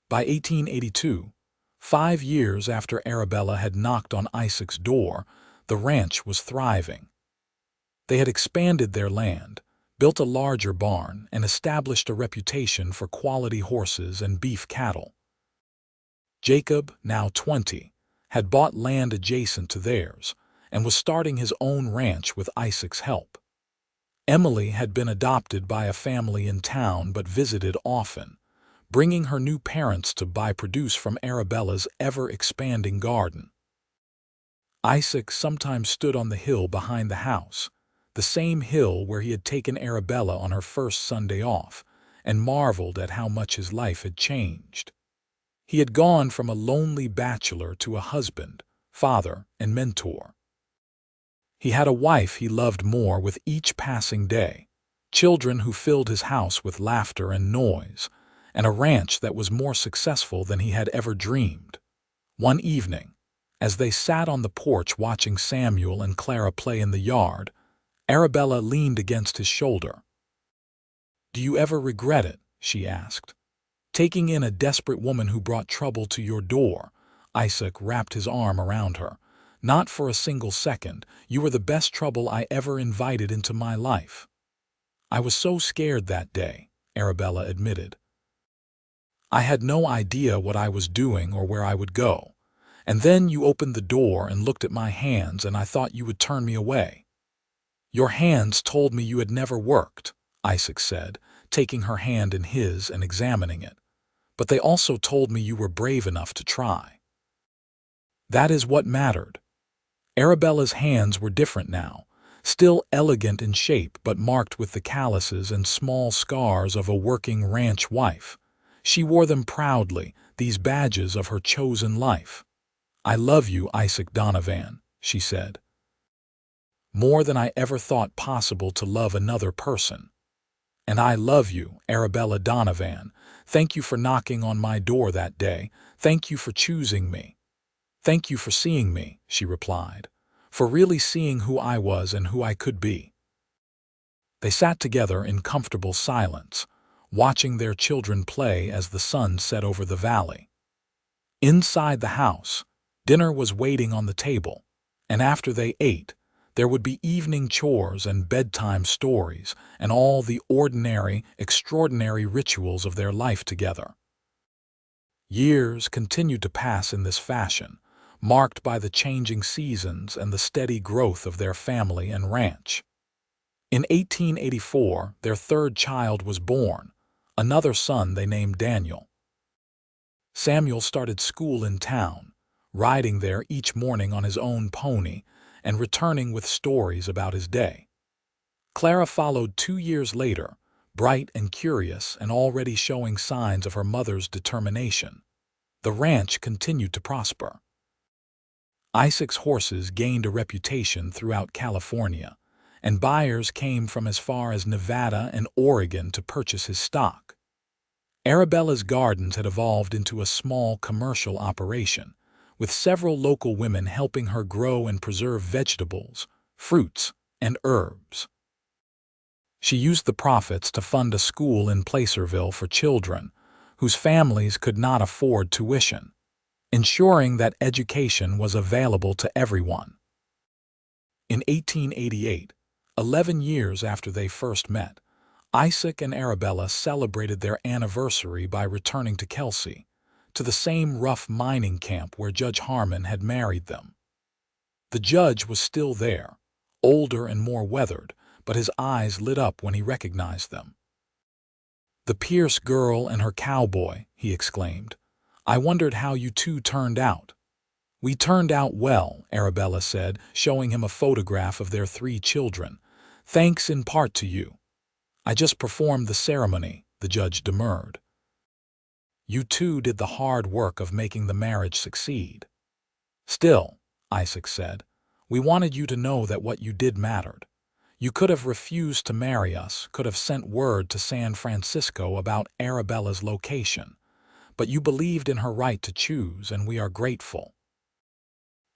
S1: By 1882, 5 years after Arabella had knocked on Isaac's door, the ranch was thriving. They had expanded their land, built a larger barn, and established a reputation for quality horses and beef cattle. Jacob, now 20, had bought land adjacent to theirs and was starting his own ranch with Isaac's help. Emily had been adopted by a family in town but visited often, bringing her new parents to buy produce from Arabella's ever-expanding garden. Isaac sometimes stood on the hill behind the house, the same hill where he had taken Arabella on her first Sunday off, and marveled at how much his life had changed. He had gone from a lonely bachelor to a husband, father, and mentor. He had a wife he loved more with each passing day, children who filled his house with laughter and noise, and a ranch that was more successful than he had ever dreamed. One evening, as they sat on the porch watching Samuel and Clara play in the yard, Arabella leaned against his shoulder. "Do you ever regret it?" she asked. "Taking in a desperate woman who brought trouble to your door." Isaac wrapped his arm around her. "Not for a single second. You were the best trouble I ever invited into my life." "I was so scared that day," Arabella admitted. "I had no idea what I was doing or where I would go. And then you opened the door and looked at my hands, and I thought you would turn me away." "Your hands told me you had never worked," Isaac said, taking her hand in his and examining it. "But they also told me you were brave enough to try." That is what mattered. Arabella's hands were different now, still elegant in shape but marked with the calluses and small scars of a working ranch wife. She wore them proudly, these badges of her chosen life. "I love you, Isaac Donovan," she said. "More than I ever thought possible to love another person. And I love you, Arabella Donovan. Thank you for knocking on my door that day. Thank you for choosing me." "Thank you for seeing me," she replied, "for really seeing who I was and who I could be." They sat together in comfortable silence, watching their children play as the sun set over the valley. Inside the house, dinner was waiting on the table, and after they ate, there would be evening chores and bedtime stories and all the ordinary, extraordinary rituals of their life together. Years continued to pass in this fashion, marked by the changing seasons and the steady growth of their family and ranch. In 1884, their third child was born, another son they named Daniel. Samuel started school in town, riding there each morning on his own pony and returning with stories about his day. Clara followed 2 years later, bright and curious and already showing signs of her mother's determination. The ranch continued to prosper. Isaac's horses gained a reputation throughout California, and buyers came from as far as Nevada and Oregon to purchase his stock. Arabella's gardens had evolved into a small commercial operation, with several local women helping her grow and preserve vegetables, fruits, and herbs. She used the profits to fund a school in Placerville for children whose families could not afford tuition, ensuring that education was available to everyone. In 1888, 11 years after they first met, Isaac and Arabella celebrated their anniversary by returning to Kelsey, to the same rough mining camp where Judge Harmon had married them. The judge was still there, older and more weathered, but his eyes lit up when he recognized them. "The Pierce girl and her cowboy," he exclaimed. "I wondered how you two turned out." "We turned out well," Arabella said, showing him a photograph of their 3 children. "Thanks in part to you." "I just performed the ceremony," the judge demurred. "You two did the hard work of making the marriage succeed." "Still," Isaac said, "we wanted you to know that what you did mattered. You could have refused to marry us, could have sent word to San Francisco about Arabella's location, but you believed in her right to choose, and we are grateful."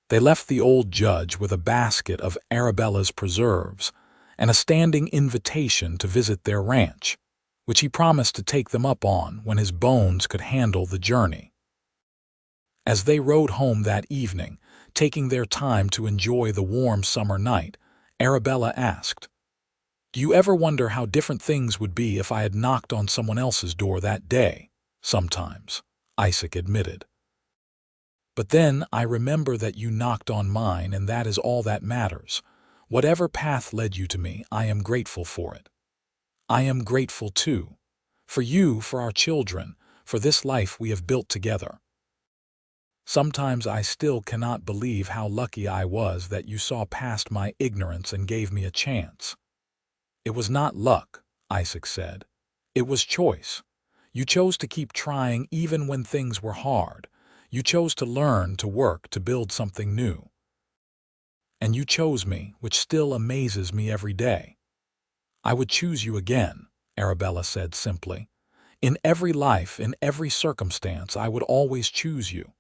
S1: They left the old judge with a basket of Arabella's preserves and a standing invitation to visit their ranch, which he promised to take them up on when his bones could handle the journey. As they rode home that evening, taking their time to enjoy the warm summer night, Arabella asked, "Do you ever wonder how different things would be if I had knocked on someone else's door that day?" "Sometimes," Isaac admitted. "But then I remember that you knocked on mine, and that is all that matters. Whatever path led you to me, I am grateful for it. I am grateful, too. For you, for our children, for this life we have built together. Sometimes I still cannot believe how lucky I was that you saw past my ignorance and gave me a chance." "It was not luck," Isaac said. "It was choice. You chose to keep trying even when things were hard. You chose to learn, to work, to build something new. And you chose me, which still amazes me every day." "I would choose you again," Arabella said simply. "In every life, in every circumstance, I would always choose you."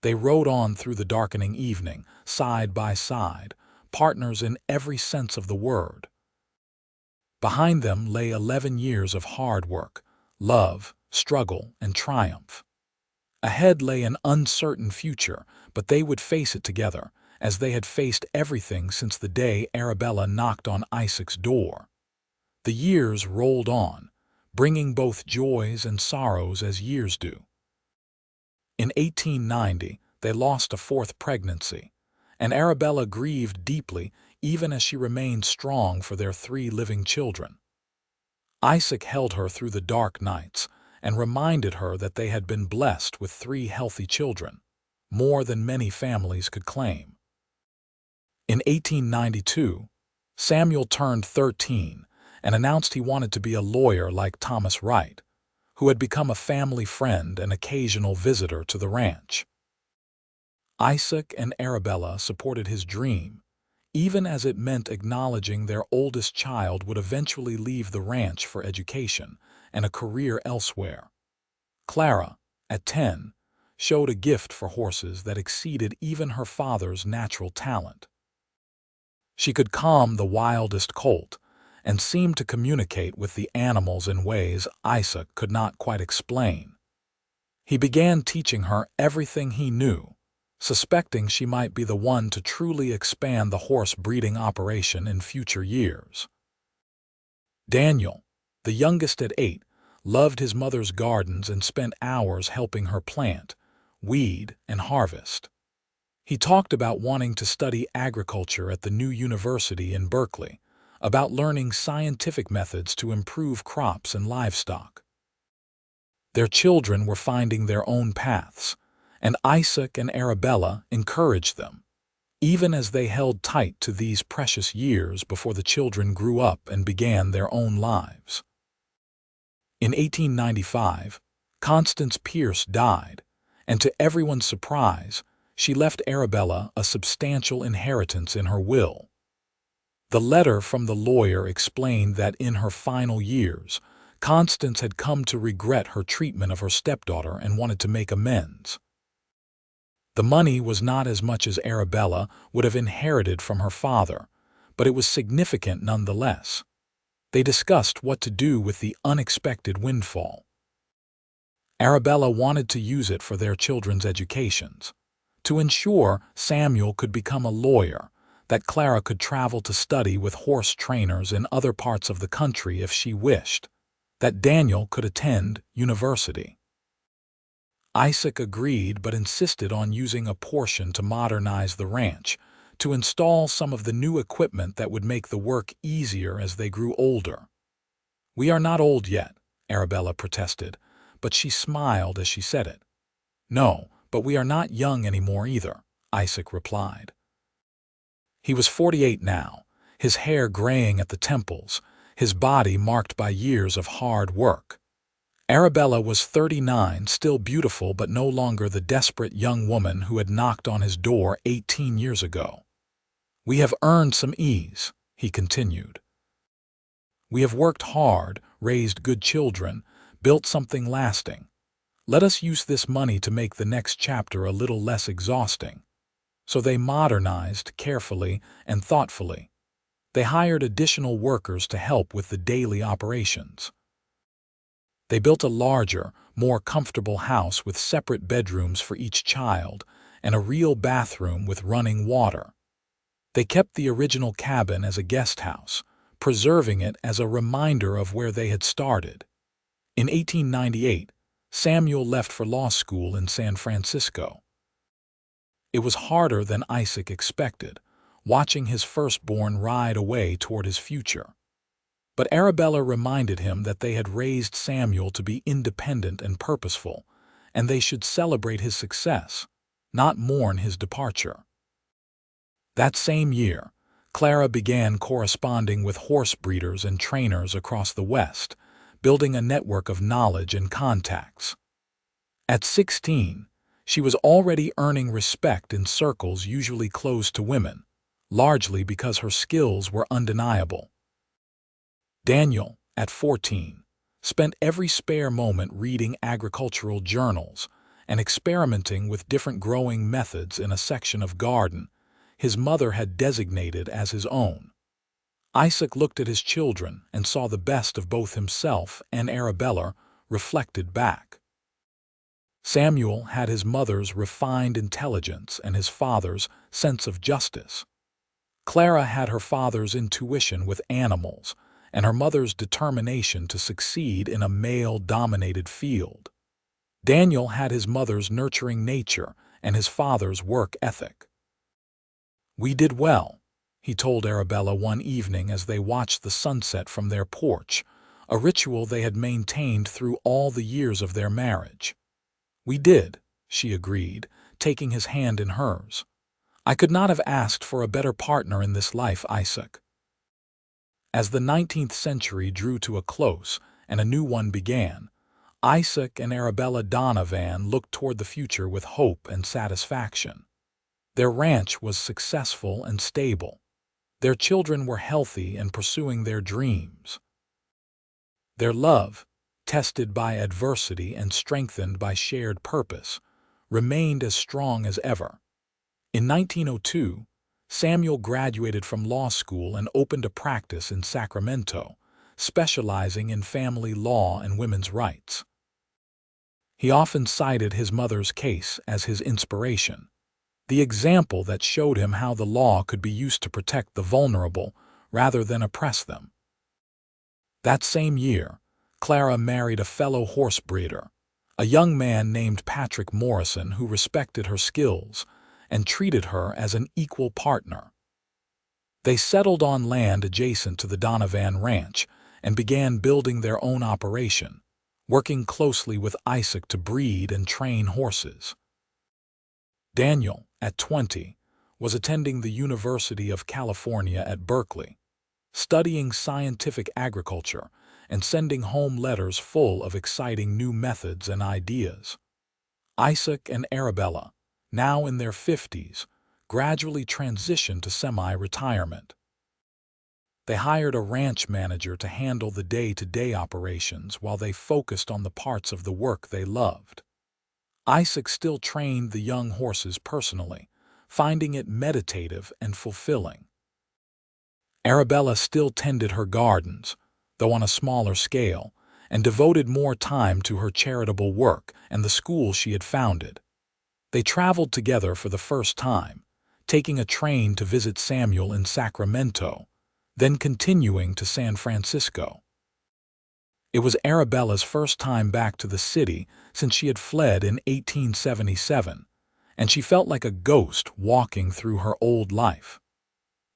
S1: They rode on through the darkening evening, side by side, partners in every sense of the word. Behind them lay 11 years of hard work, love, struggle, and triumph. Ahead lay an uncertain future, but they would face it together, as they had faced everything since the day Arabella knocked on Isaac's door. The years rolled on, bringing both joys and sorrows as years do. In 1890, they lost a 4th pregnancy, and Arabella grieved deeply even as she remained strong for their 3 living children. Isaac held her through the dark nights and reminded her that they had been blessed with 3 healthy children, more than many families could claim. In 1892, Samuel turned 13 and announced he wanted to be a lawyer like Thomas Wright, who had become a family friend and occasional visitor to the ranch. Isaac and Arabella supported his dream, even as it meant acknowledging their oldest child would eventually leave the ranch for education and a career elsewhere. Clara, at 10, showed a gift for horses that exceeded even her father's natural talent. She could calm the wildest colt and seemed to communicate with the animals in ways Isaac could not quite explain. He began teaching her everything he knew, suspecting she might be the one to truly expand the horse breeding operation in future years. Daniel, the youngest at 8, loved his mother's gardens and spent hours helping her plant, weed, and harvest. He talked about wanting to study agriculture at the new university in Berkeley, about learning scientific methods to improve crops and livestock. Their children were finding their own paths, and Isaac and Arabella encouraged them, even as they held tight to these precious years before the children grew up and began their own lives. In 1895, Constance Pierce died, and to everyone's surprise, she left Arabella a substantial inheritance in her will. The letter from the lawyer explained that in her final years, Constance had come to regret her treatment of her stepdaughter and wanted to make amends. The money was not as much as Arabella would have inherited from her father, but it was significant nonetheless. They discussed what to do with the unexpected windfall. Arabella wanted to use it for their children's educations, to ensure Samuel could become a lawyer, that Clara could travel to study with horse trainers in other parts of the country if she wished, that Daniel could attend university. Isaac agreed but insisted on using a portion to modernize the ranch, to install some of the new equipment that would make the work easier as they grew older. "We are not old yet," Arabella protested, but she smiled as she said it. "No, but we are not young anymore either," Isaac replied. He was 48 now, his hair graying at the temples, his body marked by years of hard work. Arabella was 39, still beautiful but no longer the desperate young woman who had knocked on his door 18 years ago. "We have earned some ease," he continued. "We have worked hard, raised good children, built something lasting. Let us use this money to make the next chapter a little less exhausting." So they modernized carefully and thoughtfully. They hired additional workers to help with the daily operations. They built a larger, more comfortable house with separate bedrooms for each child and a real bathroom with running water. They kept the original cabin as a guest house, preserving it as a reminder of where they had started. In 1898, Samuel left for law school in San Francisco. It was harder than Isaac expected, watching his firstborn ride away toward his future. But Arabella reminded him that they had raised Samuel to be independent and purposeful, and they should celebrate his success, not mourn his departure. That same year, Clara began corresponding with horse breeders and trainers across the West, building a network of knowledge and contacts. At 16, she was already earning respect in circles usually closed to women, largely because her skills were undeniable. Daniel, at 14, spent every spare moment reading agricultural journals and experimenting with different growing methods in a section of garden his mother had designated as his own. Isaac looked at his children and saw the best of both himself and Arabella reflected back. Samuel had his mother's refined intelligence and his father's sense of justice. Clara had her father's intuition with animals and her mother's determination to succeed in a male-dominated field. Daniel had his mother's nurturing nature and his father's work ethic. "We did well," he told Arabella one evening as they watched the sunset from their porch, a ritual they had maintained through all the years of their marriage. "We did," she agreed, taking his hand in hers. "I could not have asked for a better partner in this life, Isaac." As the 19th century drew to a close and a new one began, Isaac and Arabella Donovan looked toward the future with hope and satisfaction. Their ranch was successful and stable. Their children were healthy and pursuing their dreams. Their love, tested by adversity and strengthened by shared purpose, remained as strong as ever. In 1902, Samuel graduated from law school and opened a practice in Sacramento, specializing in family law and women's rights. He often cited his mother's case as his inspiration, the example that showed him how the law could be used to protect the vulnerable rather than oppress them. That same year, Clara married a fellow horse breeder, a young man named Patrick Morrison who respected her skills and treated her as an equal partner. They settled on land adjacent to the Donovan ranch and began building their own operation, working closely with Isaac to breed and train horses. Daniel, at 20, was attending the University of California at Berkeley, studying scientific agriculture and sending home letters full of exciting new methods and ideas. Isaac and Arabella, now in their 50s, gradually transitioned to semi-retirement. They hired a ranch manager to handle the day-to-day operations while they focused on the parts of the work they loved. Isaac still trained the young horses personally, finding it meditative and fulfilling. Arabella still tended her gardens, though on a smaller scale, and devoted more time to her charitable work and the school she had founded. They traveled together for the first time, taking a train to visit Samuel in Sacramento, then continuing to San Francisco. It was Arabella's first time back to the city since she had fled in 1877, and she felt like a ghost walking through her old life.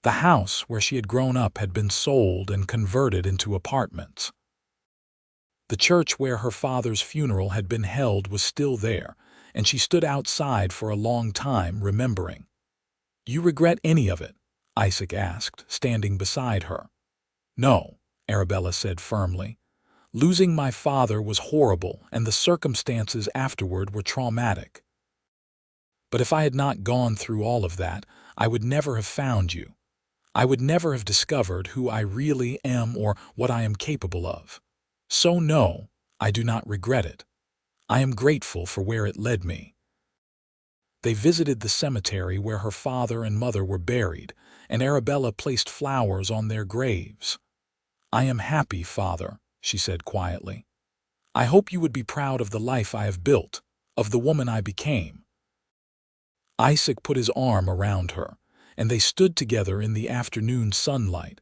S1: The house where she had grown up had been sold and converted into apartments. The church where her father's funeral had been held was still there, and she stood outside for a long time remembering. "You regret any of it?" Isaac asked, standing beside her. "No," Arabella said firmly. "Losing my father was horrible, and the circumstances afterward were traumatic. But if I had not gone through all of that, I would never have found you. I would never have discovered who I really am or what I am capable of. So no, I do not regret it. I am grateful for where it led me." They visited the cemetery where her father and mother were buried, and Arabella placed flowers on their graves. "I am happy, Father," she said quietly. "I hope you would be proud of the life I have built, of the woman I became." Isaac put his arm around her, and they stood together in the afternoon sunlight,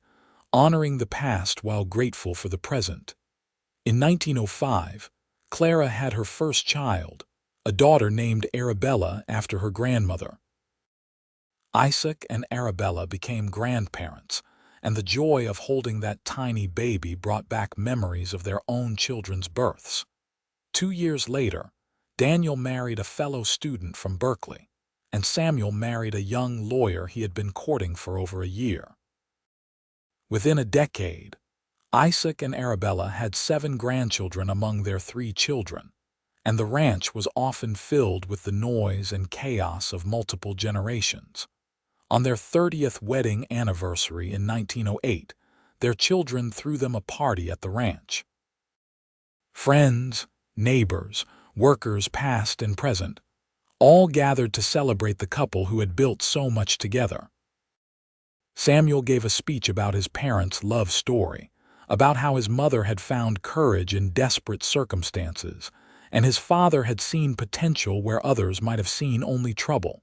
S1: honoring the past while grateful for the present. In 1905, Clara had her first child, a daughter named Arabella after her grandmother. Isaac and Arabella became grandparents, and the joy of holding that tiny baby brought back memories of their own children's births. 2 years later, Daniel married a fellow student from Berkeley, and Samuel married a young lawyer he had been courting for over a year. Within a decade, Isaac and Arabella had 7 grandchildren among their 3 children, and the ranch was often filled with the noise and chaos of multiple generations. On their 30th wedding anniversary in 1908, their children threw them a party at the ranch. Friends, neighbors, workers past and present, all gathered to celebrate the couple who had built so much together. Samuel gave a speech about his parents' love story, about how his mother had found courage in desperate circumstances, and his father had seen potential where others might have seen only trouble.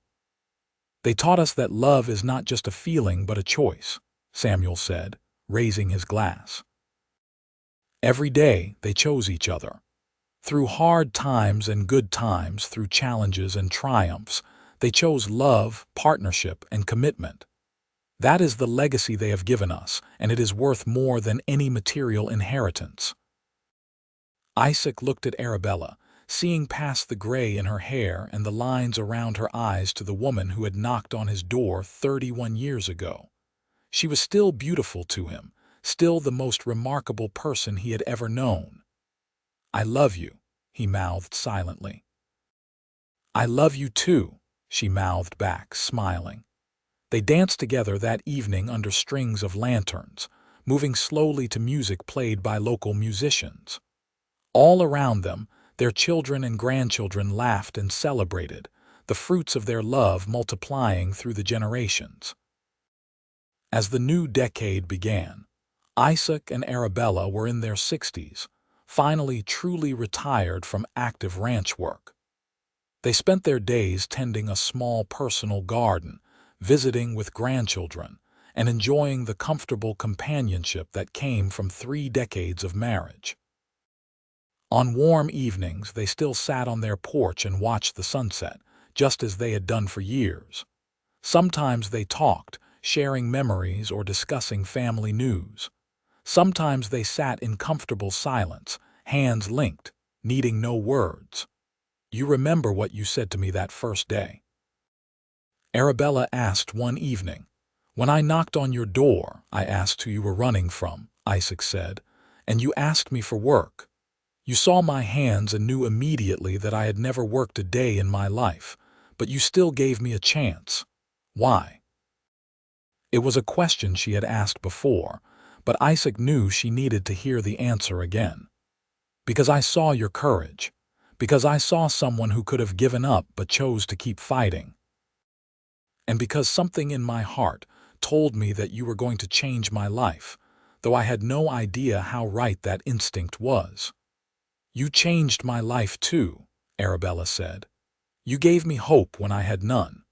S1: "They taught us that love is not just a feeling but a choice," Samuel said, raising his glass. Every day they chose each other. Through hard times and good times, through challenges and triumphs, they chose love, partnership, and commitment. That is the legacy they have given us, and it is worth more than any material inheritance. Isaac looked at Arabella, seeing past the gray in her hair and the lines around her eyes to the woman who had knocked on his door 31 years ago. She was still beautiful to him, still the most remarkable person he had ever known. "I love you," he mouthed silently. "I love you too," she mouthed back, smiling. They danced together that evening under strings of lanterns, moving slowly to music played by local musicians. All around them, their children and grandchildren laughed and celebrated, the fruits of their love multiplying through the generations. As the new decade began, Isaac and Arabella were in their 60s, finally truly retired from active ranch work. They spent their days tending a small personal garden, visiting with grandchildren, and enjoying the comfortable companionship that came from 3 decades of marriage. On warm evenings, they still sat on their porch and watched the sunset, just as they had done for years. Sometimes they talked, sharing memories or discussing family news. Sometimes they sat in comfortable silence, hands linked, needing no words. "You remember what you said to me that first day?" Arabella asked one evening. "When I knocked on your door, I asked who you were running from," Isaac said, "and you asked me for work. You saw my hands and knew immediately that I had never worked a day in my life, but you still gave me a chance. Why?" It was a question she had asked before, but Isaac knew she needed to hear the answer again. "Because I saw your courage. Because I saw someone who could have given up but chose to keep fighting. And because something in my heart told me that you were going to change my life, though I had no idea how right that instinct was." "You changed my life too," Arabella said. "You gave me hope when I had none.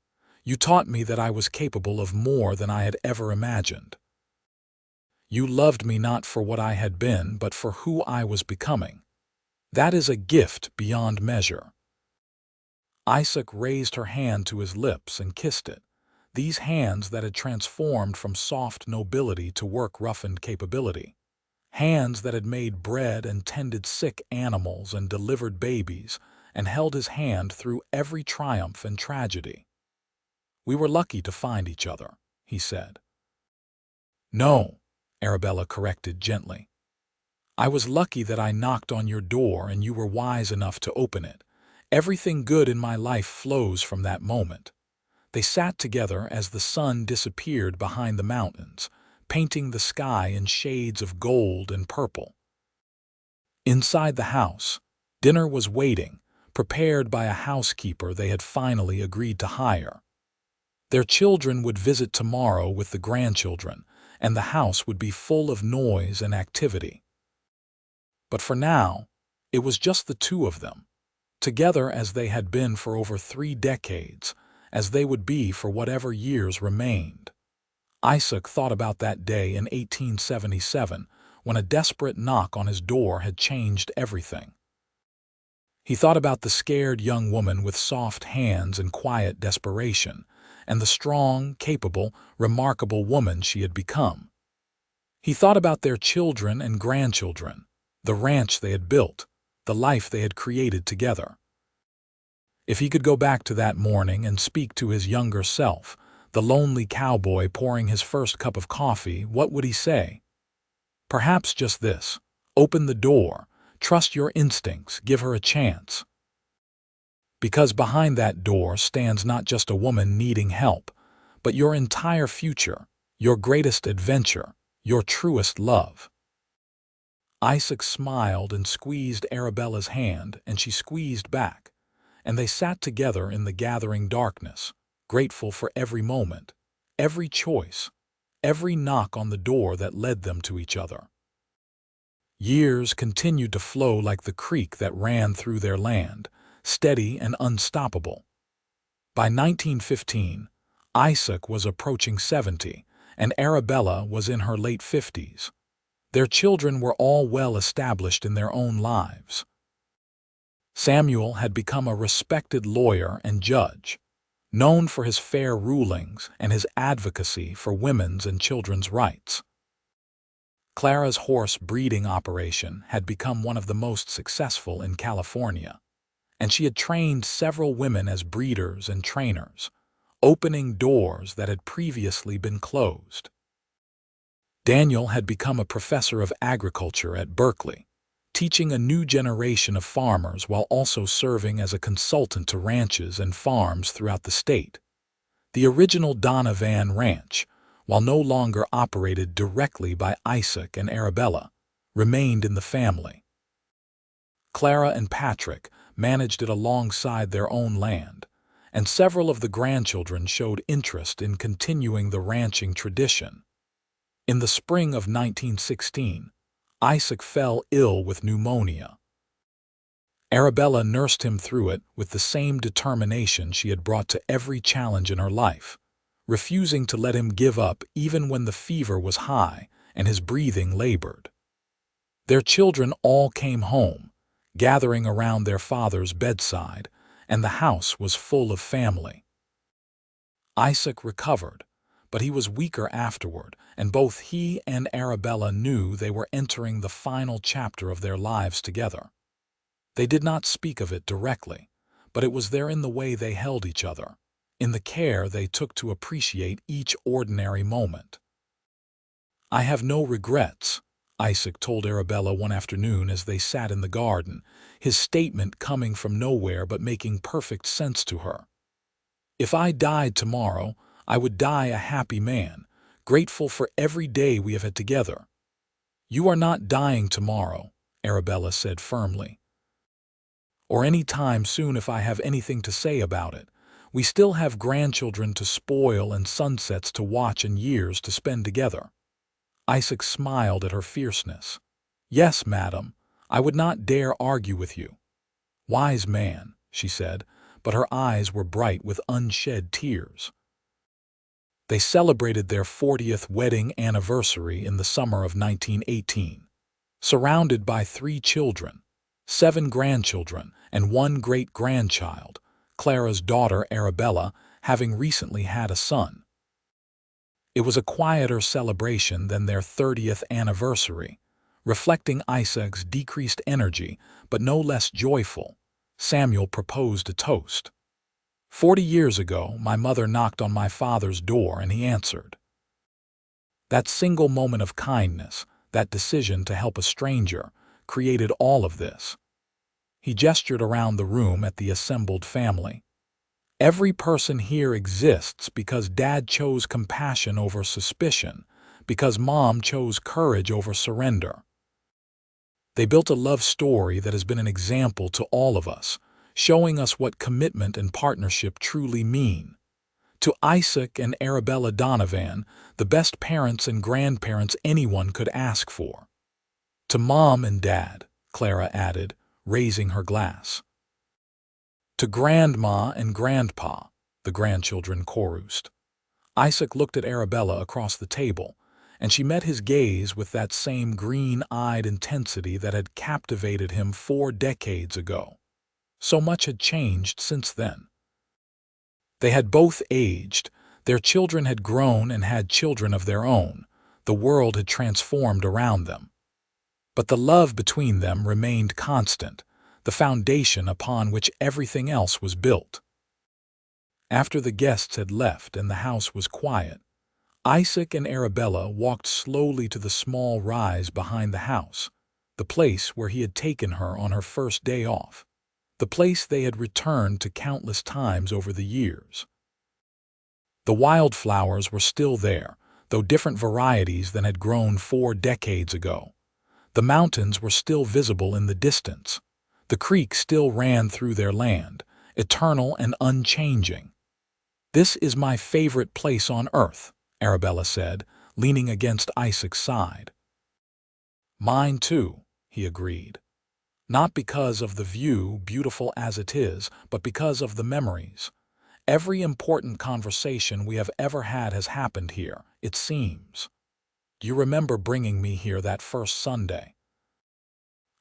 S1: You taught me that I was capable of more than I had ever imagined. You loved me not for what I had been, but for who I was becoming. That is a gift beyond measure." Isaac raised her hand to his lips and kissed it, these hands that had transformed from soft nobility to work-roughened capability. Hands that had made bread and tended sick animals and delivered babies and held his hand through every triumph and tragedy. "We were lucky to find each other," he said. "No," Arabella corrected gently. "I was lucky that I knocked on your door and you were wise enough to open it. Everything good in my life flows from that moment." They sat together as the sun disappeared behind the mountains, painting the sky in shades of gold and purple. Inside the house, dinner was waiting, prepared by a housekeeper they had finally agreed to hire. Their children would visit tomorrow with the grandchildren, and the house would be full of noise and activity. But for now, it was just the two of them, together as they had been for over 3 decades, as they would be for whatever years remained. Isaac thought about that day in 1877 when a desperate knock on his door had changed everything. He thought about the scared young woman with soft hands and quiet desperation, and the strong, capable, remarkable woman she had become. He thought about their children and grandchildren, the ranch they had built, the life they had created together. If he could go back to that morning and speak to his younger self, the lonely cowboy pouring his first cup of coffee, what would he say? Perhaps just this: open the door, trust your instincts, give her a chance. Because behind that door stands not just a woman needing help, but your entire future, your greatest adventure, your truest love. Isaac smiled and squeezed Arabella's hand, and she squeezed back, and they sat together in the gathering darkness, grateful for every moment, every choice, every knock on the door that led them to each other. Years continued to flow like the creek that ran through their land, steady and unstoppable. By 1915, Isaac was approaching 70, and Arabella was in her late 50s. Their children were all well established in their own lives. Samuel had become a respected lawyer and judge, known for his fair rulings and his advocacy for women's and children's rights. Clara's horse breeding operation had become one of the most successful in California, and she had trained several women as breeders and trainers, opening doors that had previously been closed. Daniel had become a professor of agriculture at Berkeley, teaching a new generation of farmers while also serving as a consultant to ranches and farms throughout the state. The original Donovan ranch, while no longer operated directly by Isaac and Arabella, remained in the family. Clara and Patrick managed it alongside their own land, and several of the grandchildren showed interest in continuing the ranching tradition. In the spring of 1916, Isaac fell ill with pneumonia. Arabella nursed him through it with the same determination she had brought to every challenge in her life, refusing to let him give up even when the fever was high and his breathing labored. Their children all came home, gathering around their father's bedside, and the house was full of family. Isaac recovered, but he was weaker afterward, and both he and Arabella knew they were entering the final chapter of their lives together. They did not speak of it directly, but it was there in the way they held each other, in the care they took to appreciate each ordinary moment. "I have no regrets," Isaac told Arabella one afternoon as they sat in the garden, his statement coming from nowhere but making perfect sense to her. "If I died tomorrow, I would die a happy man, grateful for every day we have had together." "You are not dying tomorrow," Arabella said firmly. "Or any time soon if I have anything to say about it. We still have grandchildren to spoil and sunsets to watch and years to spend together." Isaac smiled at her fierceness. "Yes, madam, I would not dare argue with you." "Wise man," she said, but her eyes were bright with unshed tears. They celebrated their 40th wedding anniversary in the summer of 1918, surrounded by 3 children, 7 grandchildren, and 1 great-grandchild, Clara's daughter Arabella having recently had a son. It was a quieter celebration than their 30th anniversary, reflecting Isaac's decreased energy, but no less joyful. Samuel proposed a toast. "40 years ago, my mother knocked on my father's door and he answered." That single moment of kindness, that decision to help a stranger, created all of this. He gestured around the room at the assembled family. "Every person here exists because Dad chose compassion over suspicion, because Mom chose courage over surrender." They built a love story that has been an example to all of us, showing us what commitment and partnership truly mean. To Isaac and Arabella Donovan, the best parents and grandparents anyone could ask for. "To Mom and Dad," Clara added, raising her glass. "To Grandma and Grandpa," the grandchildren chorused. Isaac looked at Arabella across the table, and she met his gaze with that same green-eyed intensity that had captivated him 4 decades ago. So much had changed since then. They had both aged, their children had grown and had children of their own, the world had transformed around them. But the love between them remained constant, the foundation upon which everything else was built. After the guests had left and the house was quiet, Isaac and Arabella walked slowly to the small rise behind the house, the place where he had taken her on her first day off, the place they had returned to countless times over the years. The wildflowers were still there, though different varieties than had grown 4 decades ago. The mountains were still visible in the distance. The creek still ran through their land, eternal and unchanging. "This is my favorite place on earth," Arabella said, leaning against Isaac's side. "Mine too," he agreed. "Not because of the view, beautiful as it is, but because of the memories. Every important conversation we have ever had has happened here, it seems. Do you remember bringing me here that first Sunday?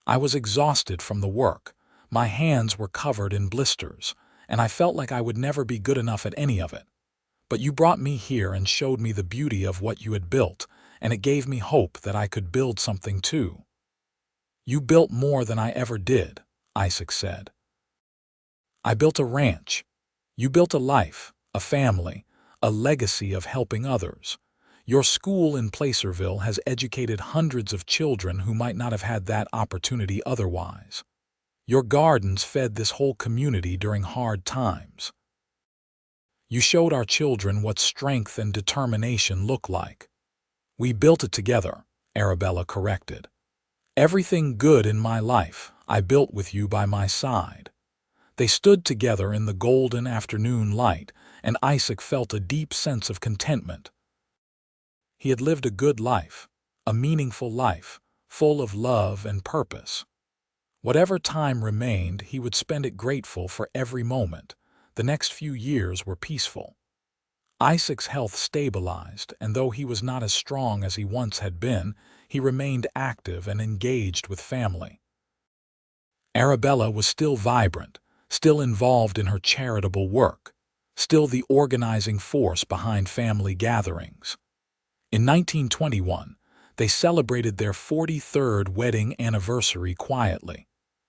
S1: I was exhausted from the work. My hands were covered in blisters, and I felt like I would never be good enough at any of it. But you brought me here and showed me the beauty of what you had built, and it gave me hope that I could build something too." "You built more than I ever did," Isaac said. "I built a ranch. You built a life, a family, a legacy of helping others. Your school in Placerville has educated hundreds of children who might not have had that opportunity otherwise. Your gardens fed this whole community during hard times. You showed our children what strength and determination look like." "We built it together," Arabella corrected. "Everything good in my life I built with you by my side." They stood together in the golden afternoon light, and Isaac felt a deep sense of contentment. He had lived a good life, a meaningful life, full of love and purpose. Whatever time remained, he would spend it grateful for every moment. The next few years were peaceful. Isaac's health stabilized, and though he was not as strong as he once had been, he remained active and engaged with family. Arabella was still vibrant, still involved in her charitable work, still the organizing force behind family gatherings. In 1921, they celebrated their 43rd wedding anniversary quietly,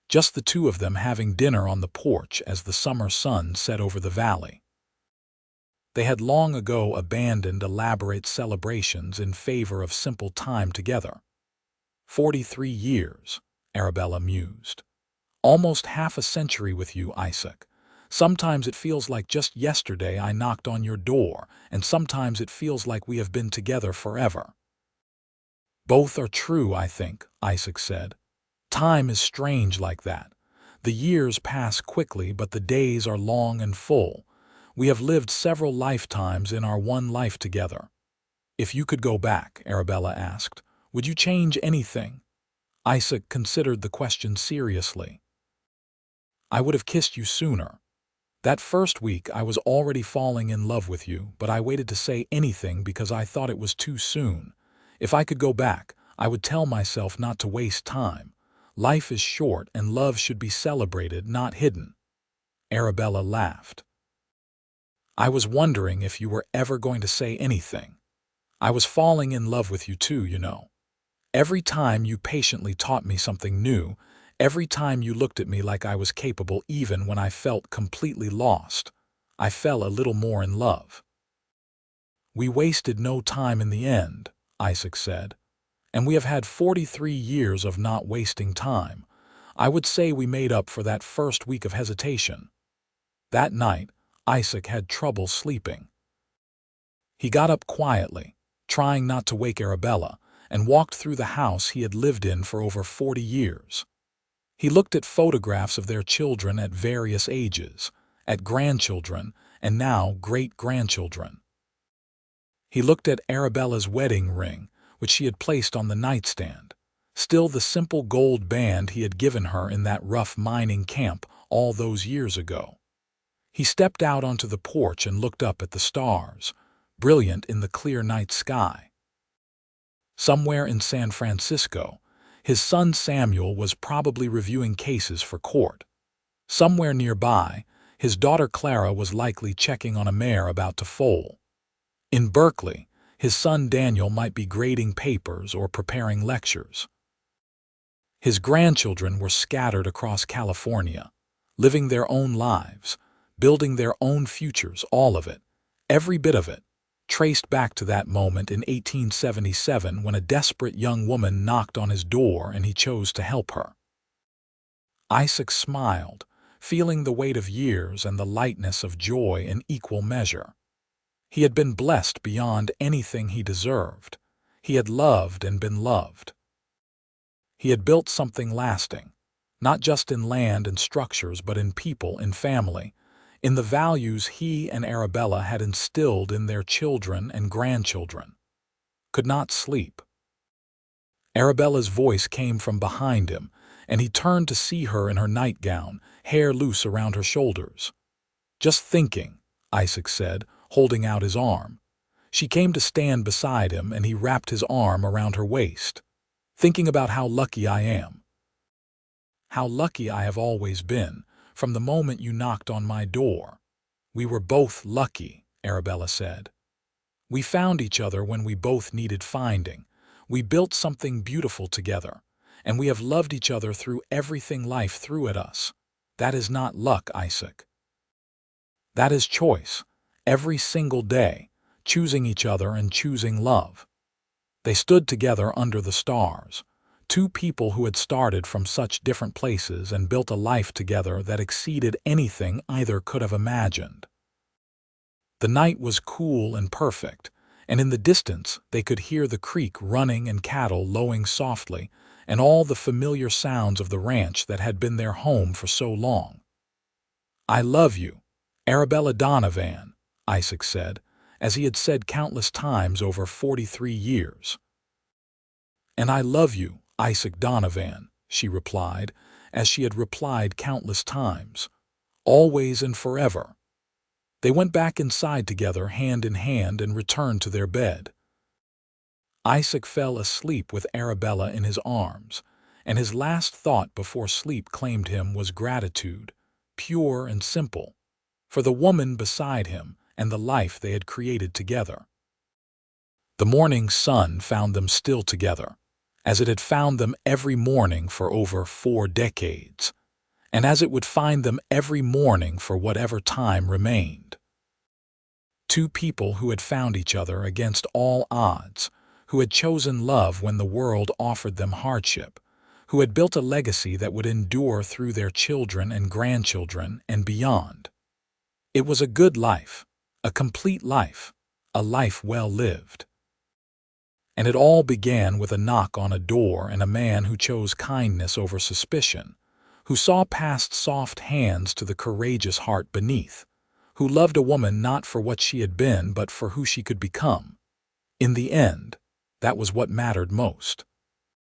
S1: just the two of them having dinner on the porch as the summer sun set over the valley. They had long ago abandoned elaborate celebrations in favor of simple time together. 43 years, Arabella mused. Almost half a century with you, Isaac. Sometimes it feels like just yesterday I knocked on your door, and sometimes it feels like we have been together forever. Both are true, I think, Isaac said. Time is strange like that. The years pass quickly, but the days are long and full. We have lived several lifetimes in our one life together. If you could go back, Arabella asked, would you change anything? Isaac considered the question seriously. I would have kissed you sooner. That first week I was already falling in love with you, but I waited to say anything because I thought it was too soon. If I could go back, I would tell myself not to waste time. Life is short and love should be celebrated, not hidden. Arabella laughed. I was wondering if you were ever going to say anything. I was falling in love with you too, you know. Every time you patiently taught me something new, every time you looked at me like I was capable even when I felt completely lost, I fell a little more in love. We wasted no time in the end, Isaac said, and we have had 43 years of not wasting time. I would say we made up for that first week of hesitation. That night, Isaac had trouble sleeping. He got up quietly, trying not to wake Arabella, and walked through the house he had lived in for over 40 years. He looked at photographs of their children at various ages, at grandchildren, and now great-grandchildren. He looked at Arabella's wedding ring, which she had placed on the nightstand, still the simple gold band he had given her in that rough mining camp all those years ago. He stepped out onto the porch and looked up at the stars, brilliant in the clear night sky. Somewhere in San Francisco, his son Samuel was probably reviewing cases for court. Somewhere nearby, his daughter Clara was likely checking on a mare about to foal. In Berkeley, his son Daniel might be grading papers or preparing lectures. His grandchildren were scattered across California, living their own lives, building their own futures, all of it, every bit of it, traced back to that moment in 1877 when a desperate young woman knocked on his door and he chose to help her. Isaac smiled, feeling the weight of years and the lightness of joy in equal measure. He had been blessed beyond anything he deserved. He had loved and been loved. He had built something lasting, not just in land and structures, but in people, in family, in the values he and Arabella had instilled in their children and grandchildren. Could not sleep. Arabella's voice came from behind him, and he turned to see her in her nightgown, hair loose around her shoulders. Just thinking, Isaac said, holding out his arm. She came to stand beside him, and he wrapped his arm around her waist. Thinking about how lucky I am. How lucky I have always been, from the moment you knocked on my door. We were both lucky, Arabella said. We found each other when we both needed finding. We built something beautiful together, and we have loved each other through everything life threw at us. That is not luck, Isaac. That is choice, every single day, choosing each other and choosing love. They stood together under the stars, two people who had started from such different places and built a life together that exceeded anything either could have imagined. The night was cool and perfect, and in the distance they could hear the creek running and cattle lowing softly, and all the familiar sounds of the ranch that had been their home for so long. I love you, Arabella Donovan, Isaac said, as he had said countless times over 43 years. And I love you, Isaac Donovan, she replied, as she had replied countless times. Always and forever. They went back inside together, hand in hand, and returned to their bed. Isaac fell asleep with Arabella in his arms, and his last thought before sleep claimed him was gratitude, pure and simple, for the woman beside him and the life they had created together. The morning sun found them still together, as it had found them every morning for over 4 decades, and as it would find them every morning for whatever time remained. Two people who had found each other against all odds, who had chosen love when the world offered them hardship, who had built a legacy that would endure through their children and grandchildren and beyond. It was a good life, a complete life, a life well lived. And it all began with a knock on a door and a man who chose kindness over suspicion, who saw past soft hands to the courageous heart beneath, who loved a woman not for what she had been but for who she could become. In the end, that was what mattered most.